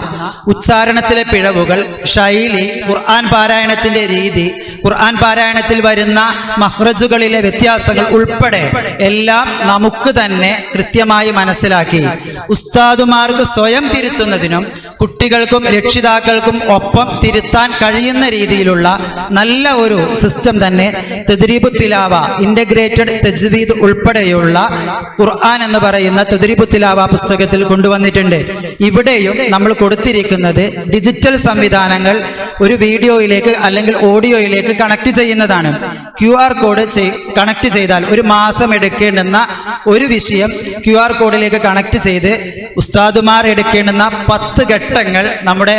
ഉച്ചാരണത്തിലെ പിഴവുകൾ, ശൈലി, ഖുർആൻ പാരായണത്തിന്റെ രീതി, ഖുർആൻ പാരായണത്തിൽ വരുന്ന മഖ്റജുകളിലെ വ്യത്യാസങ്ങൾ ഉൾപ്പെടെ എല്ലാം നമുക്ക് തന്നെ കൃത്യമായി മനസ്സിലാക്കി ഉസ്താദുമാർക്ക് സ്വയം തിരുത്തുന്നതിനും കുട്ടികൾക്കും രക്ഷിതാക്കൾക്കും ഒപ്പം തിരുത്താൻ കഴിയുന്ന രീതിയിലുള്ള നല്ല ഒരു സിസ്റ്റം തന്നെ തദ്രീബു തിലാവ, ഇന്റഗ്രേറ്റഡ് തജ്വീദ് ഉൾപ്പെടെയുള്ള ഖുർആൻ എന്ന് പറയുന്ന തദ്രീബു തിലാവ പുസ്തകത്തിൽ കൊണ്ടുവന്നിട്ടുണ്ട്. ഇവിടെയും നമ്മൾ കൊടുത്തിരിക്കുന്നത് ഡിജിറ്റൽ സംവിധാനങ്ങൾ ഒരു വീഡിയോയിലേക്ക് അല്ലെങ്കിൽ ഓഡിയോയിലേക്ക് കണക്ട് ചെയ്യുന്നതാണ്. QR കോഡ് കണക്ട് ചെയ്താൽ ഒരു മാസം എടുക്കേണ്ടുന്ന ഒരു വിഷയം QR കോഡിലേക്ക് കണക്ട് ചെയ്ത് ഉസ്താദുമാർ എടുക്കേണ്ടുന്ന 10 ഘട്ടങ്ങൾ നമ്മുടെ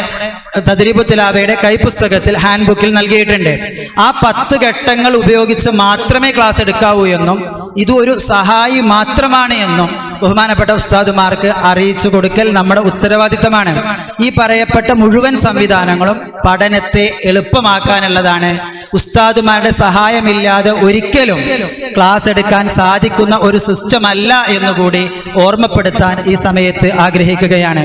തദ്രീബു തിലാവയുടെ കൈപ്പുസ്തകത്തിൽ ഹാൻഡ് ബുക്കിൽ നൽകിയിട്ടുണ്ട്. ആ 10 ഘട്ടങ്ങൾ ഉപയോഗിച്ച് മാത്രമേ ക്ലാസ് എടുക്കാവൂ എന്നും ഇത് ഒരു സഹായി മാത്രമാണ് എന്നും ബഹുമാനപ്പെട്ട ഉസ്താദുമാർക്ക് അറിയിച്ചു കൊടുക്കൽ നമ്മുടെ ഉത്തരവാദിത്തമാണ്. ഈ പറയപ്പെട്ട മുഴുവൻ സംവിധാനങ്ങളും പഠനത്തെ എളുപ്പമാക്കാനുള്ളതാണ്. ഉസ്താദുമാരുടെ സഹായമില്ലാതെ ഒരിക്കലും ക്ലാസ് എടുക്കാൻ സാധിക്കുന്ന ഒരു സിസ്റ്റം അല്ല എന്നുകൂടി ഓർമ്മപ്പെടുത്താൻ ഈ സമയത്ത് ആഗ്രഹിക്കുകയാണ്.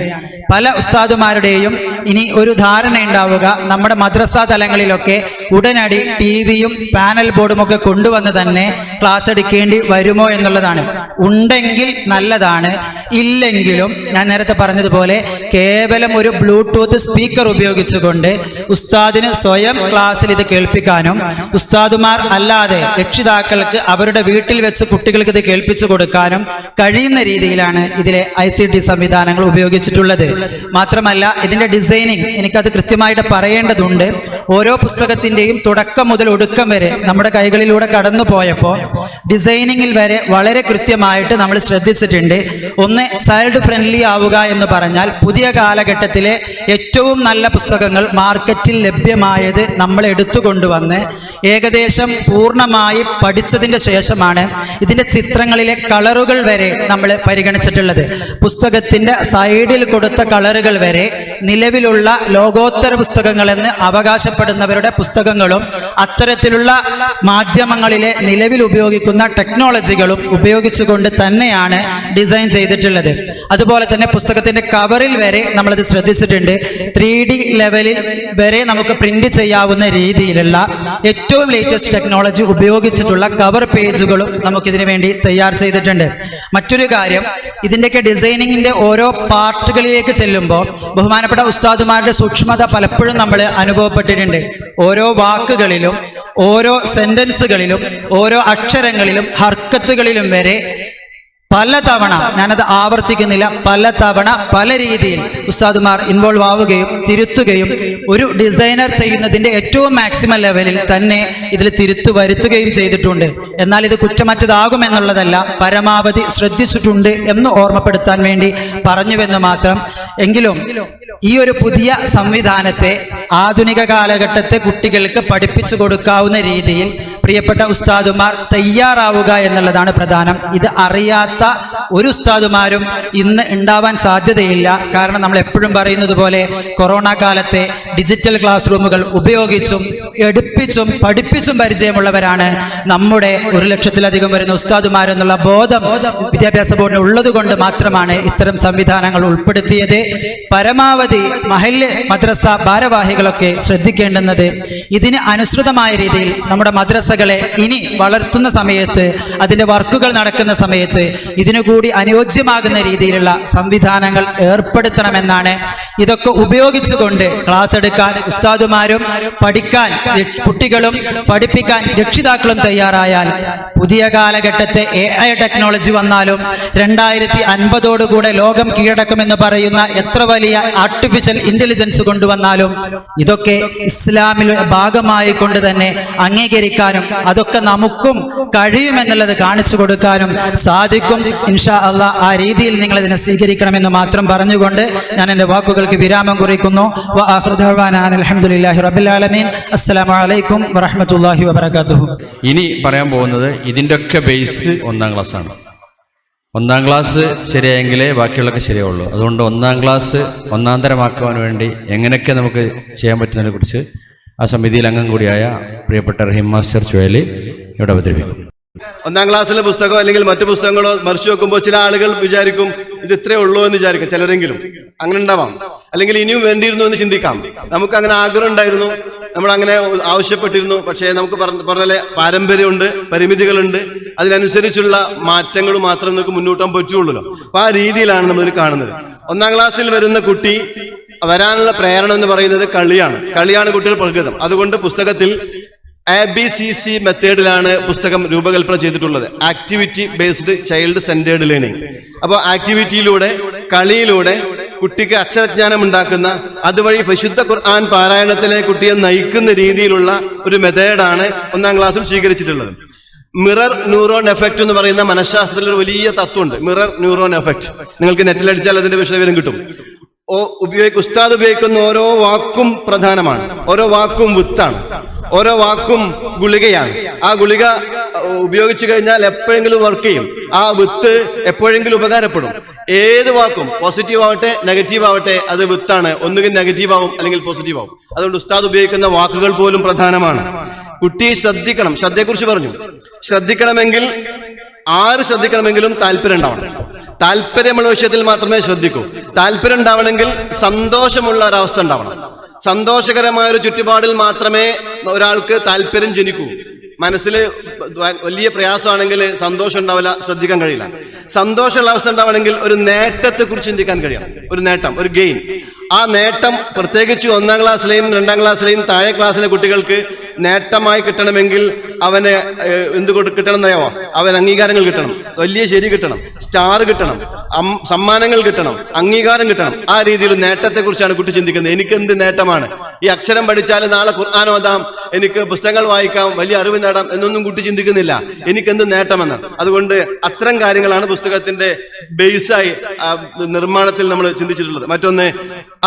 പല ഉസ്താദുമാരുടെയും ഇനി ഒരു ധാരണ ഉണ്ടാവുക, നമ്മുടെ മദ്രസ തലങ്ങളിലൊക്കെ ഉടനടി TV-യും പാനൽ ബോർഡും ഒക്കെ കൊണ്ടുവന്ന് തന്നെ ക്ലാസ് എടുക്കേണ്ടി വരുമോ എന്നുള്ളതാണ്. ഉണ്ടെങ്കിൽ നല്ലതാണ്, ഇല്ലെങ്കിലും ഞാൻ നേരത്തെ പറഞ്ഞതുപോലെ കേവലം ഒരു ബ്ലൂടൂത്ത് സ്പീക്കർ ഉപയോഗിച്ചുകൊണ്ട് ഉസ്താദിന് സ്വയം ക്ലാസ്സിൽ ഇത് കേൾപ്പിക്കാനും ഉസ്താദുമാർ അല്ലാതെ രക്ഷിതാക്കൾക്ക് അവരുടെ വീട്ടിൽ വെച്ച് കുട്ടികൾക്ക് ഇത് കേൾപ്പിച്ചു കൊടുക്കാനും കഴിയുന്ന രീതിയിലാണ് ഇതിലെ ICT സംവിധാനങ്ങൾ ഉപയോഗിച്ചിട്ടുള്ളത്. മാത്രമല്ല ഇതിന്റെ ഡിസൈൻ ഡിസൈനിങ് എനിക്കത് കൃത്യമായിട്ട് പറയേണ്ടതുണ്ട്. ഓരോ പുസ്തകത്തിൻ്റെയും തുടക്കം മുതൽ ഒടുക്കം വരെ നമ്മുടെ കൈകളിലൂടെ കടന്നു പോയപ്പോൾ ഡിസൈനിങ്ങിൽ വരെ വളരെ കൃത്യമായിട്ട് നമ്മൾ ശ്രദ്ധിച്ചിട്ടുണ്ട്. ഒന്ന്, ചൈൽഡ് ഫ്രണ്ട്ലി ആവുക എന്ന് പറഞ്ഞാൽ പുതിയ കാലഘട്ടത്തിലെ ഏറ്റവും നല്ല പുസ്തകങ്ങൾ മാർക്കറ്റിൽ ലഭ്യമായത് നമ്മൾ എടുത്തുകൊണ്ടുവന്ന് ഏകദേശം പൂർണ്ണമായി പഠിച്ചതിൻ്റെ ശേഷമാണ് ഇതിൻ്റെ ചിത്രങ്ങളിലെ കളറുകൾ വരെ നമ്മൾ പരിഗണിച്ചിട്ടുള്ളത്. പുസ്തകത്തിൻ്റെ സൈഡിൽ കൊടുത്ത കളറുകൾ വരെ നിലവിലുള്ള ലോകോത്തര പുസ്തകങ്ങളെന്ന് അവകാശപ്പെടുന്നവരുടെ പുസ്തകങ്ങളും അത്തരത്തിലുള്ള മാധ്യമങ്ങളിലെ നിലവിൽ ഉപയോഗിക്കുന്ന ടെക്നോളജികളും ഉപയോഗിച്ചുകൊണ്ട് തന്നെയാണ് ഡിസൈൻ ചെയ്തിട്ടുള്ളത്. അതുപോലെ തന്നെ പുസ്തകത്തിൻ്റെ കവറിൽ വരെ നമ്മളത് ശ്രദ്ധിച്ചിട്ടുണ്ട്. 3D ലെവലിൽ വരെ നമുക്ക് പ്രിന്റ് ചെയ്യാവുന്ന രീതിയിലുള്ള ഏറ്റവും ലേറ്റസ്റ്റ് ടെക്നോളജി ഉപയോഗിച്ചിട്ടുള്ള കവർ പേജുകളും നമുക്കിതിനു വേണ്ടി തയ്യാർ ചെയ്തിട്ടുണ്ട്. മറ്റൊരു കാര്യം, ഇതിൻ്റെയൊക്കെ ഡിസൈനിങ്ങിൻ്റെ ഓരോ പാർട്ടുകളിലേക്ക് ചെല്ലുമ്പോൾ ബഹുമാനപ്പെട്ട ഉസ്താദുമാരുടെ സൂക്ഷ്മത പലപ്പോഴും നമ്മൾ അനുഭവപ്പെട്ടിട്ടുണ്ട്. ഓരോ വാക്കുകളിലും ഓരോ സെന്റൻസുകളിലും ഓരോ അക്ഷരങ്ങളിലും ഹർക്കത്തുകളിലും വരെ പലതവണ, ഞാനത് ആവർത്തിക്കുന്നില്ല, പലതവണ പല രീതിയിൽ ഉസ്താദുമാർ ഇൻവോൾവ് ആവുകയും തിരുത്തുകയും ഒരു ഡിസൈനർ ചെയ്യുന്നതിൻ്റെ ഏറ്റവും മാക്സിമം ലെവലിൽ തന്നെ ഇതിൽ തിരുത്തു വരുത്തുകയും ചെയ്തിട്ടുണ്ട്. എന്നാൽ ഇത് കുറ്റമറ്റതാകുമെന്നുള്ളതല്ല, പരമാവധി ശ്രദ്ധിച്ചിട്ടുണ്ട് എന്ന് ഓർമ്മപ്പെടുത്താൻ വേണ്ടി പറഞ്ഞുവെന്ന് മാത്രം. എങ്കിലും ഈ ഒരു പുതിയ സംവിധാനത്തെ ആധുനിക കാലഘട്ടത്തെ കുട്ടികൾക്ക് പഠിപ്പിച്ചു കൊടുക്കാവുന്ന രീതിയിൽ പ്രിയപ്പെട്ട ഉസ്താദുമാർ തയ്യാറാവുക എന്നുള്ളതാണ് പ്രധാനം. ഇത് അറിയാത്ത ഒരു ഉസ്താദുമാരും ഇന്ന് ഉണ്ടാവാൻ സാധ്യതയില്ല. കാരണം നമ്മൾ എപ്പോഴും പറയുന്നത് പോലെ കൊറോണ കാലത്തെ ഡിജിറ്റൽ ക്ലാസ് റൂമുകൾ ഉപയോഗിച്ചും എടുപ്പിച്ചും പഠിപ്പിച്ചും പരിചയമുള്ളവരാണ് നമ്മുടെ 1,00,000-ലധികം വരുന്ന ഉസ്താദുമാരെന്നുള്ള ബോധം വിദ്യാഭ്യാസ ബോർഡിന് ഉള്ളത് കൊണ്ട് മാത്രമാണ് ഇത്തരം സംവിധാനങ്ങൾ ഉൾപ്പെടുത്തിയത്. പരമാവധി മഹല്ല് മദ്രസ ഭാരവാഹികളൊക്കെ ശ്രദ്ധിക്കേണ്ടുന്നത് ഇതിന് അനുസൃതമായ രീതിയിൽ നമ്മുടെ മദ്രസകളെ ഇനി വളർത്തുന്ന സമയത്ത്, അതിൻ്റെ വർക്കുകൾ നടക്കുന്ന സമയത്ത് ഇതിനുകൂടി അനുയോജ്യമാകുന്ന രീതിയിലുള്ള സംവിധാനങ്ങൾ ഏർപ്പെടുത്തണമെന്നാണ്. ഇതൊക്കെ ഉപയോഗിച്ചുകൊണ്ട് ക്ലാസ് എടുക്കാൻ ഉസ്താദുമാരും പഠിക്കാൻ കുട്ടികളും പഠിപ്പിക്കാൻ രക്ഷിതാക്കളും തയ്യാറായാൽ പുതിയ കാലഘട്ടത്തെ AI ടെക്നോളജി വന്നാലും 2050 ലോകം കീഴടക്കുമെന്ന് പറയുന്ന എത്ര വലിയ ആർട്ടിഫിഷ്യൽ ഇന്റലിജൻസ് കൊണ്ടുവന്നാലും ഇതൊക്കെ ഇസ്ലാമിലെ ഭാഗമായി കൊണ്ട് തന്നെ അംഗീകരിക്കാനും അതൊക്കെ നമുക്കും കഴിയുമെന്നുള്ളത് കാണിച്ചു കൊടുക്കാനും സാധിക്കും. ഇൻഷാ അല്ലാഹ് ആ രീതിയിൽ നിങ്ങൾ ഇതിനെ സ്വീകരിക്കണമെന്ന് മാത്രം പറഞ്ഞുകൊണ്ട് ഞാൻ എൻ്റെ വാക്കുകൾക്ക് വിരാമം കുറിക്കുന്നു. വആഖിറു ദഅ്വാനാ അൽഹംദുലില്ലാഹി റബ്ബിൽ ആലമീൻ. അസ്സലാമു അലൈക്കും വറഹ്മത്തുള്ളാഹി വബറകാതുഹു. ഇനി പറയാൻ പോകുന്നത് ഇതിൻ്റെ ഒക്കെ ബേസ് 1-ാം ക്ലാസ്സാണ്. 1-ാം ക്ലാസ് ശരിയായെങ്കിലേ ബാക്കിയുള്ളതൊക്കെ ശരിയാവുള്ളൂ. അതുകൊണ്ട് 1-ാം ക്ലാസ് 1-ാം തരമാക്കുവാൻ വേണ്ടി എങ്ങനെയൊക്കെ നമുക്ക് ചെയ്യാൻ പറ്റുന്നതിനെ കുറിച്ച് ആ സമിതിയിൽ അംഗം കൂടിയായ പ്രിയപ്പെട്ട റഹീം മാസ്റ്റർ ചുഴലി ഇവിടെ അവതരിപ്പിക്കും. 1-ാം ക്ലാസ്സിലെ പുസ്തകമോ അല്ലെങ്കിൽ മറ്റു പുസ്തകങ്ങളോ മറിച്ചു വെക്കുമ്പോൾ ചില ആളുകൾ വിചാരിക്കും ഇത് ഇത്രേ ഉള്ളൂ എന്ന് വിചാരിക്കും. ചിലരെങ്കിലും അങ്ങനെ ഉണ്ടാവാം. അല്ലെങ്കിൽ ഇനിയും വേണ്ടിയിരുന്നു എന്ന് ചിന്തിക്കാം. നമുക്ക് അങ്ങനെ ആഗ്രഹം ഉണ്ടായിരുന്നു, നമ്മൾ അങ്ങനെ ആവശ്യപ്പെട്ടിരുന്നു. പക്ഷേ നമുക്ക് പറഞ്ഞ പാരമ്പര്യമുണ്ട്, പരിമിതികളുണ്ട്. അതിനനുസരിച്ചുള്ള മാറ്റങ്ങൾ മാത്രം നമുക്ക് മുന്നോട്ടാൻ പറ്റുള്ളൂ. അപ്പൊ ആ രീതിയിലാണ് നമ്മൾ കാണുന്നത്. 1-ാം ക്ലാസ്സിൽ വരുന്ന കുട്ടി വരാനുള്ള പ്രേരണ എന്ന് പറയുന്നത് കളിയാണ് കുട്ടികൾ പ്രകൃതം. അതുകൊണ്ട് പുസ്തകത്തിൽ ABCC മെത്തേഡിലാണ് പുസ്തകം രൂപകൽപ്പന ചെയ്തിട്ടുള്ളത്. Activity based child centred learning. അപ്പോൾ ആക്ടിവിറ്റിയിലൂടെ, കളിയിലൂടെ കുട്ടിക്ക് അക്ഷരജ്ഞാനം ഉണ്ടാക്കുന്ന, അതുവഴി വിശുദ്ധ ഖുർആൻ പാരായണത്തിലെ കുട്ടിയെ നയിക്കുന്ന രീതിയിലുള്ള ഒരു മെത്തേഡാണ് 1-ാം ക്ലാസ്സിൽ സ്വീകരിച്ചിട്ടുള്ളത്. മിറർ ന്യൂറോൺ എഫക്റ്റ് എന്ന് പറയുന്ന മനഃശാസ്ത്രത്തിൽ ഒരു വലിയ തത്വമുണ്ട്. മിറർ ന്യൂറോൺ എഫക്റ്റ് നിങ്ങൾക്ക് നെറ്റിലടിച്ചാൽ അതിന്റെ വിഷയവിവരം കിട്ടും. ഉസ്താദ് ഉപയോഗിക്കുന്ന ഓരോ വാക്കും പ്രധാനമാണ്. ഓരോ വാക്കും വിത്താണ്, ഓരോ വാക്കും ഗുളികയാണ്. ആ ഗുളിക ഉപയോഗിച്ചു കഴിഞ്ഞാൽ എപ്പോഴെങ്കിലും വർക്ക് ചെയ്യും. ആ വിത്ത് എപ്പോഴെങ്കിലും ഉപകാരപ്പെടും. ഏത് വാക്കും പോസിറ്റീവ് ആവട്ടെ നെഗറ്റീവ് ആവട്ടെ അത് വിത്താണ്. ഒന്നുകിൽ നെഗറ്റീവ് ആവും അല്ലെങ്കിൽ പോസിറ്റീവ് ആവും. അതുകൊണ്ട് ഉസ്താദ് ഉപയോഗിക്കുന്ന വാക്കുകൾ പോലും പ്രധാനമാണ്. കുട്ടി ശ്രദ്ധിക്കണം. ശ്രദ്ധയെക്കുറിച്ച് പറഞ്ഞു. ശ്രദ്ധിക്കണമെങ്കിൽ ആര് ശ്രദ്ധിക്കണമെങ്കിലും താല്പര്യം ഉണ്ടാവണം. താല്പര്യമുള്ള വിഷയത്തിൽ മാത്രമേ ശ്രദ്ധിക്കൂ. താല്പര്യം ഉണ്ടാവണമെങ്കിൽ സന്തോഷമുള്ള ഒരവസ്ഥ ഉണ്ടാവണം. സന്തോഷകരമായ ഒരു ചുറ്റുപാടിൽ മാത്രമേ ഒരാൾക്ക് താല്പര്യം ജനിക്കൂ. മനസ്സിൽ വലിയ പ്രയാസമാണെങ്കിൽ സന്തോഷം ഉണ്ടാവില്ല, ശ്രദ്ധിക്കാൻ കഴിയില്ല. സന്തോഷമുള്ള അവസ്ഥ ഉണ്ടാവണമെങ്കിൽ ഒരു നേട്ടത്തെ കുറിച്ച് ചിന്തിക്കാൻ കഴിയണം. ഒരു നേട്ടം, ഒരു ഗെയിൻ. ആ നേട്ടം പ്രത്യേകിച്ച് 1-ാം ക്ലാസ്സിലെയും 2-ാം ക്ലാസ്സിലെയും താഴെ ക്ലാസ്സിലെ കുട്ടികൾക്ക് നേട്ടമായി കിട്ടണമെങ്കിൽ അവന് എന്ത് കിട്ടണം എന്നറിയാമോ? അവൻ അംഗീകാരങ്ങൾ കിട്ടണം, വലിയ ശരി കിട്ടണം, സ്റ്റാർ കിട്ടണം, സമ്മാനങ്ങൾ കിട്ടണം, അംഗീകാരം കിട്ടണം. ആ രീതിയിൽ നേട്ടത്തെക്കുറിച്ചാണ് കുട്ടി ചിന്തിക്കുന്നത്. എനിക്കെന്ത് നേട്ടമാണ്? ഈ അക്ഷരം പഠിച്ചാൽ നാളെ ഖുർആൻ ഓതാം, എനിക്ക് പുസ്തകങ്ങൾ വായിക്കാം, വലിയ അറിവ് നേടാം എന്നൊന്നും കുട്ടി ചിന്തിക്കുന്നില്ല. എനിക്കെന്ത് നേട്ടമെന്ന്. അതുകൊണ്ട് അത്തരം കാര്യങ്ങളാണ് പുസ്തകത്തിന്റെ ബേസായി നിർമ്മാണത്തിൽ നമ്മൾ ചിന്തിച്ചിട്ടുള്ളത്. മറ്റൊന്ന്,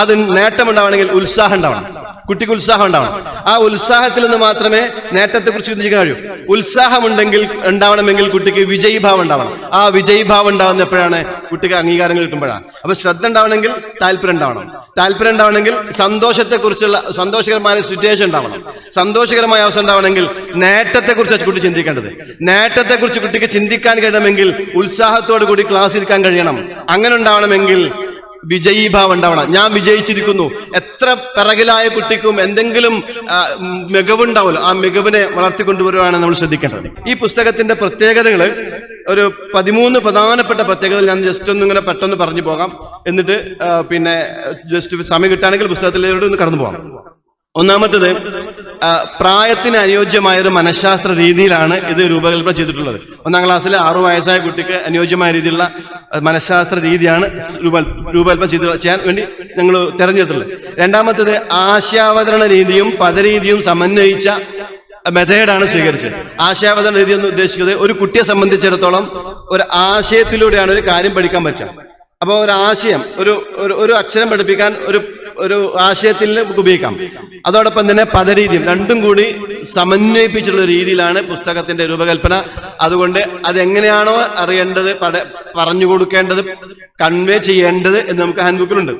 അത് നേട്ടമുണ്ടാവണമെങ്കിൽ ഉത്സാഹം ഉണ്ടാവണം. കുട്ടിക്ക് ഉത്സാഹം ഉണ്ടാവണം. ആ ഉത്സാഹത്തിൽ നിന്ന് മാത്രമേ നേട്ടത്തെക്കുറിച്ച് ചിന്തിക്കാൻ കഴിയൂ. ഉത്സാഹമുണ്ടെങ്കിൽ ഉണ്ടാവണമെങ്കിൽ കുട്ടിക്ക് വിജയീഭാവം ഉണ്ടാവണം. ആ വിജയീഭാവം ഉണ്ടാവുന്ന എപ്പോഴാണ്? കുട്ടിക്ക് അംഗീകാരങ്ങൾ കിട്ടുമ്പോഴാണ്. അപ്പൊ ശ്രദ്ധ ഉണ്ടാവണമെങ്കിൽ താല്പര്യം ഉണ്ടാവണം. താല്പര്യം ഉണ്ടാവണമെങ്കിൽ സന്തോഷത്തെക്കുറിച്ചുള്ള സന്തോഷകരമായ സിറ്റുവേഷൻ ഉണ്ടാവണം. സന്തോഷകരമായ അവസ്ഥ ഉണ്ടാവണമെങ്കിൽ നേട്ടത്തെക്കുറിച്ച് കുട്ടി ചിന്തിക്കേണ്ടത്. നേട്ടത്തെക്കുറിച്ച് കുട്ടിക്ക് ചിന്തിക്കാൻ കഴിയണമെങ്കിൽ ഉത്സാഹത്തോടു കൂടി ക്ലാസ് ഇരിക്കാൻ കഴിയണം. അങ്ങനെ ഉണ്ടാവണമെങ്കിൽ വിജയീഭാവം ഉണ്ടാവണം. ഞാൻ വിജയിച്ചിരിക്കുന്നു. എത്ര പിറകിലായ കുട്ടിക്കും എന്തെങ്കിലും മികവുണ്ടാവുമല്ലോ, ആ മികവിനെ വളർത്തിക്കൊണ്ടുവരുവാണ് നമ്മൾ ശ്രദ്ധിക്കേണ്ടത്. ഈ പുസ്തകത്തിന്റെ പ്രത്യേകതകൾ ഒരു 13 പ്രധാനപ്പെട്ട പ്രത്യേകതകൾ ഞാൻ ജസ്റ്റ് ഒന്നിങ്ങനെ പെട്ടെന്ന് പറഞ്ഞു പോകാം. എന്നിട്ട് പിന്നെ ജസ്റ്റ് സമയം കിട്ടുകയാണെങ്കിൽ പുസ്തകത്തിലൂടെ ഒന്ന് കടന്നു പോകാം. ഒന്നാമത്തത്, പ്രായത്തിന് അനുയോജ്യമായ ഒരു മനഃശാസ്ത്ര രീതിയിലാണ് ഇത് രൂപകൽപ്പന ചെയ്തിട്ടുള്ളത്. 1-ാം ക്ലാസ്സിലെ 6 വയസ്സായ കുട്ടിക്ക് അനുയോജ്യമായ രീതിയിലുള്ള മനഃശാസ്ത്ര രീതിയാണ് രൂപകൽപ്പന ചെയ്യാൻ വേണ്ടി ഞങ്ങൾ തെരഞ്ഞെടുത്തിട്ടുള്ളത്. രണ്ടാമത്തത്, ആശയാവതരണ രീതിയും പദരീതിയും സമന്വയിച്ച മെത്തേഡാണ് സ്വീകരിച്ചത്. ആശയാവതരണ രീതി എന്ന് ഉദ്ദേശിക്കുന്നത് ഒരു കുട്ടിയെ സംബന്ധിച്ചിടത്തോളം ഒരു ആശയത്തിലൂടെയാണ് ഒരു കാര്യം പഠിക്കാൻ പറ്റുക. അപ്പോൾ ഒരു ആശയം, ഒരു അക്ഷരം പഠിപ്പിക്കാൻ ഒരു ആശയത്തിൽ നമുക്ക് ഉപയോഗിക്കാം. അതോടൊപ്പം തന്നെ പദരീതിയും രണ്ടും കൂടി സമന്വയിപ്പിച്ചിട്ടുള്ള രീതിയിലാണ് പുസ്തകത്തിന്റെ രൂപകൽപ്പന. അതുകൊണ്ട് അതെങ്ങനെയാണോ അറിയേണ്ടത്, പറഞ്ഞു കൊടുക്കേണ്ടത്, കൺവേ ചെയ്യേണ്ടത് എന്ന് നമുക്ക് ഹാൻഡ് ബുക്കിലുണ്ട്.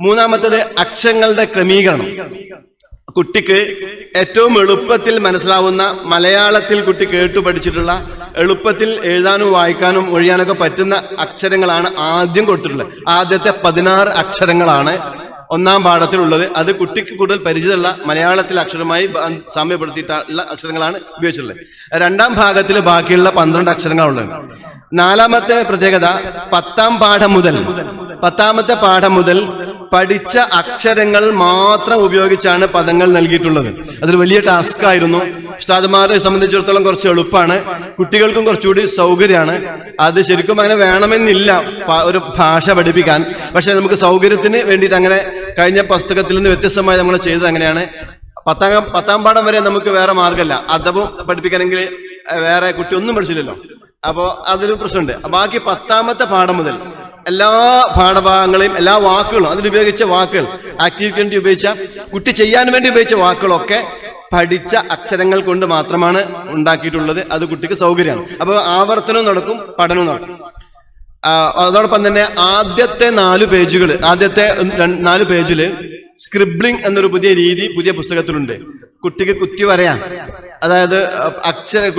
മൂന്നാമത്തത്, അക്ഷരങ്ങളുടെ ക്രമീകരണം. കുട്ടിക്ക് ഏറ്റവും എളുപ്പത്തിൽ മനസ്സിലാവുന്ന മലയാളത്തിൽ കുട്ടി കേട്ടു പഠിച്ചിട്ടുള്ള എളുപ്പത്തിൽ എഴുതാനും വായിക്കാനും ഒഴിയാനൊക്കെ പറ്റുന്ന അക്ഷരങ്ങളാണ് ആദ്യം കൊടുത്തിട്ടുള്ളത്. ആദ്യത്തെ 16 അക്ഷരങ്ങളാണ് 1-ാം പാഠത്തിലുള്ളത്. അത് കുട്ടിക്ക് കൂടുതൽ പരിചിതമുള്ള മലയാളത്തിൽ അക്ഷരമായി സാമ്യപ്പെടുത്തിയിട്ടുള്ള അക്ഷരങ്ങളാണ് ഉപയോഗിച്ചിട്ടുള്ളത്. 2-ാം ഭാഗത്തിൽ ബാക്കിയുള്ള 12 അക്ഷരങ്ങളുള്ളത്. 4-ാമത്തെ പ്രത്യേകത, 10-ാം പാഠം മുതൽ പഠിച്ച അക്ഷരങ്ങൾ മാത്രം ഉപയോഗിച്ചാണ് പദങ്ങൾ നൽകിയിട്ടുള്ളത്. അതൊരു വലിയ ടാസ്ക് ആയിരുന്നു. ഉസ്താദുമാരെ സംബന്ധിച്ചിടത്തോളം കുറച്ച് എളുപ്പമാണ്, കുട്ടികൾക്കും കുറച്ചുകൂടി സൗകര്യമാണ്. അത് ശരിക്കും അങ്ങനെ വേണമെന്നില്ല ഒരു ഭാഷ പഠിപ്പിക്കാൻ. പക്ഷെ നമുക്ക് സൗകര്യത്തിന് വേണ്ടിയിട്ട് അങ്ങനെ കഴിഞ്ഞ പുസ്തകത്തിൽ നിന്ന് വ്യത്യസ്തമായി നമ്മൾ ചെയ്തത് അങ്ങനെയാണ്. 10-ാം പാഠം വരെ നമുക്ക് വേറെ മാർഗമല്ല. അദബും പഠിപ്പിക്കണമെങ്കിൽ വേറെ കുട്ടി ഒന്നും പഠിച്ചില്ലല്ലോ. അപ്പോൾ അതൊരു പ്രശ്നമുണ്ട്. ബാക്കി 10-ാമത്തെ പാഠം മുതൽ എല്ലാ പാഠഭാഗങ്ങളെയും എല്ലാ വാക്കുകളും അതിലുപയോഗിച്ച വാക്കുകൾ, ആക്ടിവിറ്റി വേണ്ടി ഉപയോഗിച്ച, കുട്ടി ചെയ്യാൻ വേണ്ടി ഉപയോഗിച്ച വാക്കുകളൊക്കെ പഠിച്ച അക്ഷരങ്ങൾ കൊണ്ട് മാത്രമാണ് ഉണ്ടാക്കിയിട്ടുള്ളത്. അത് കുട്ടിക്ക് സൗകര്യമാണ്. അപ്പോൾ ആവർത്തനവും നടക്കും, പഠനവും നടക്കും. അതോടൊപ്പം തന്നെ ആദ്യത്തെ 4 പേജിൽ സ്ക്രിബ്ലിംഗ് എന്നൊരു പുതിയ രീതി പുതിയ പുസ്തകത്തിലുണ്ട്. കുട്ടിക്ക് കുത്തി വരയാൻ, അതായത്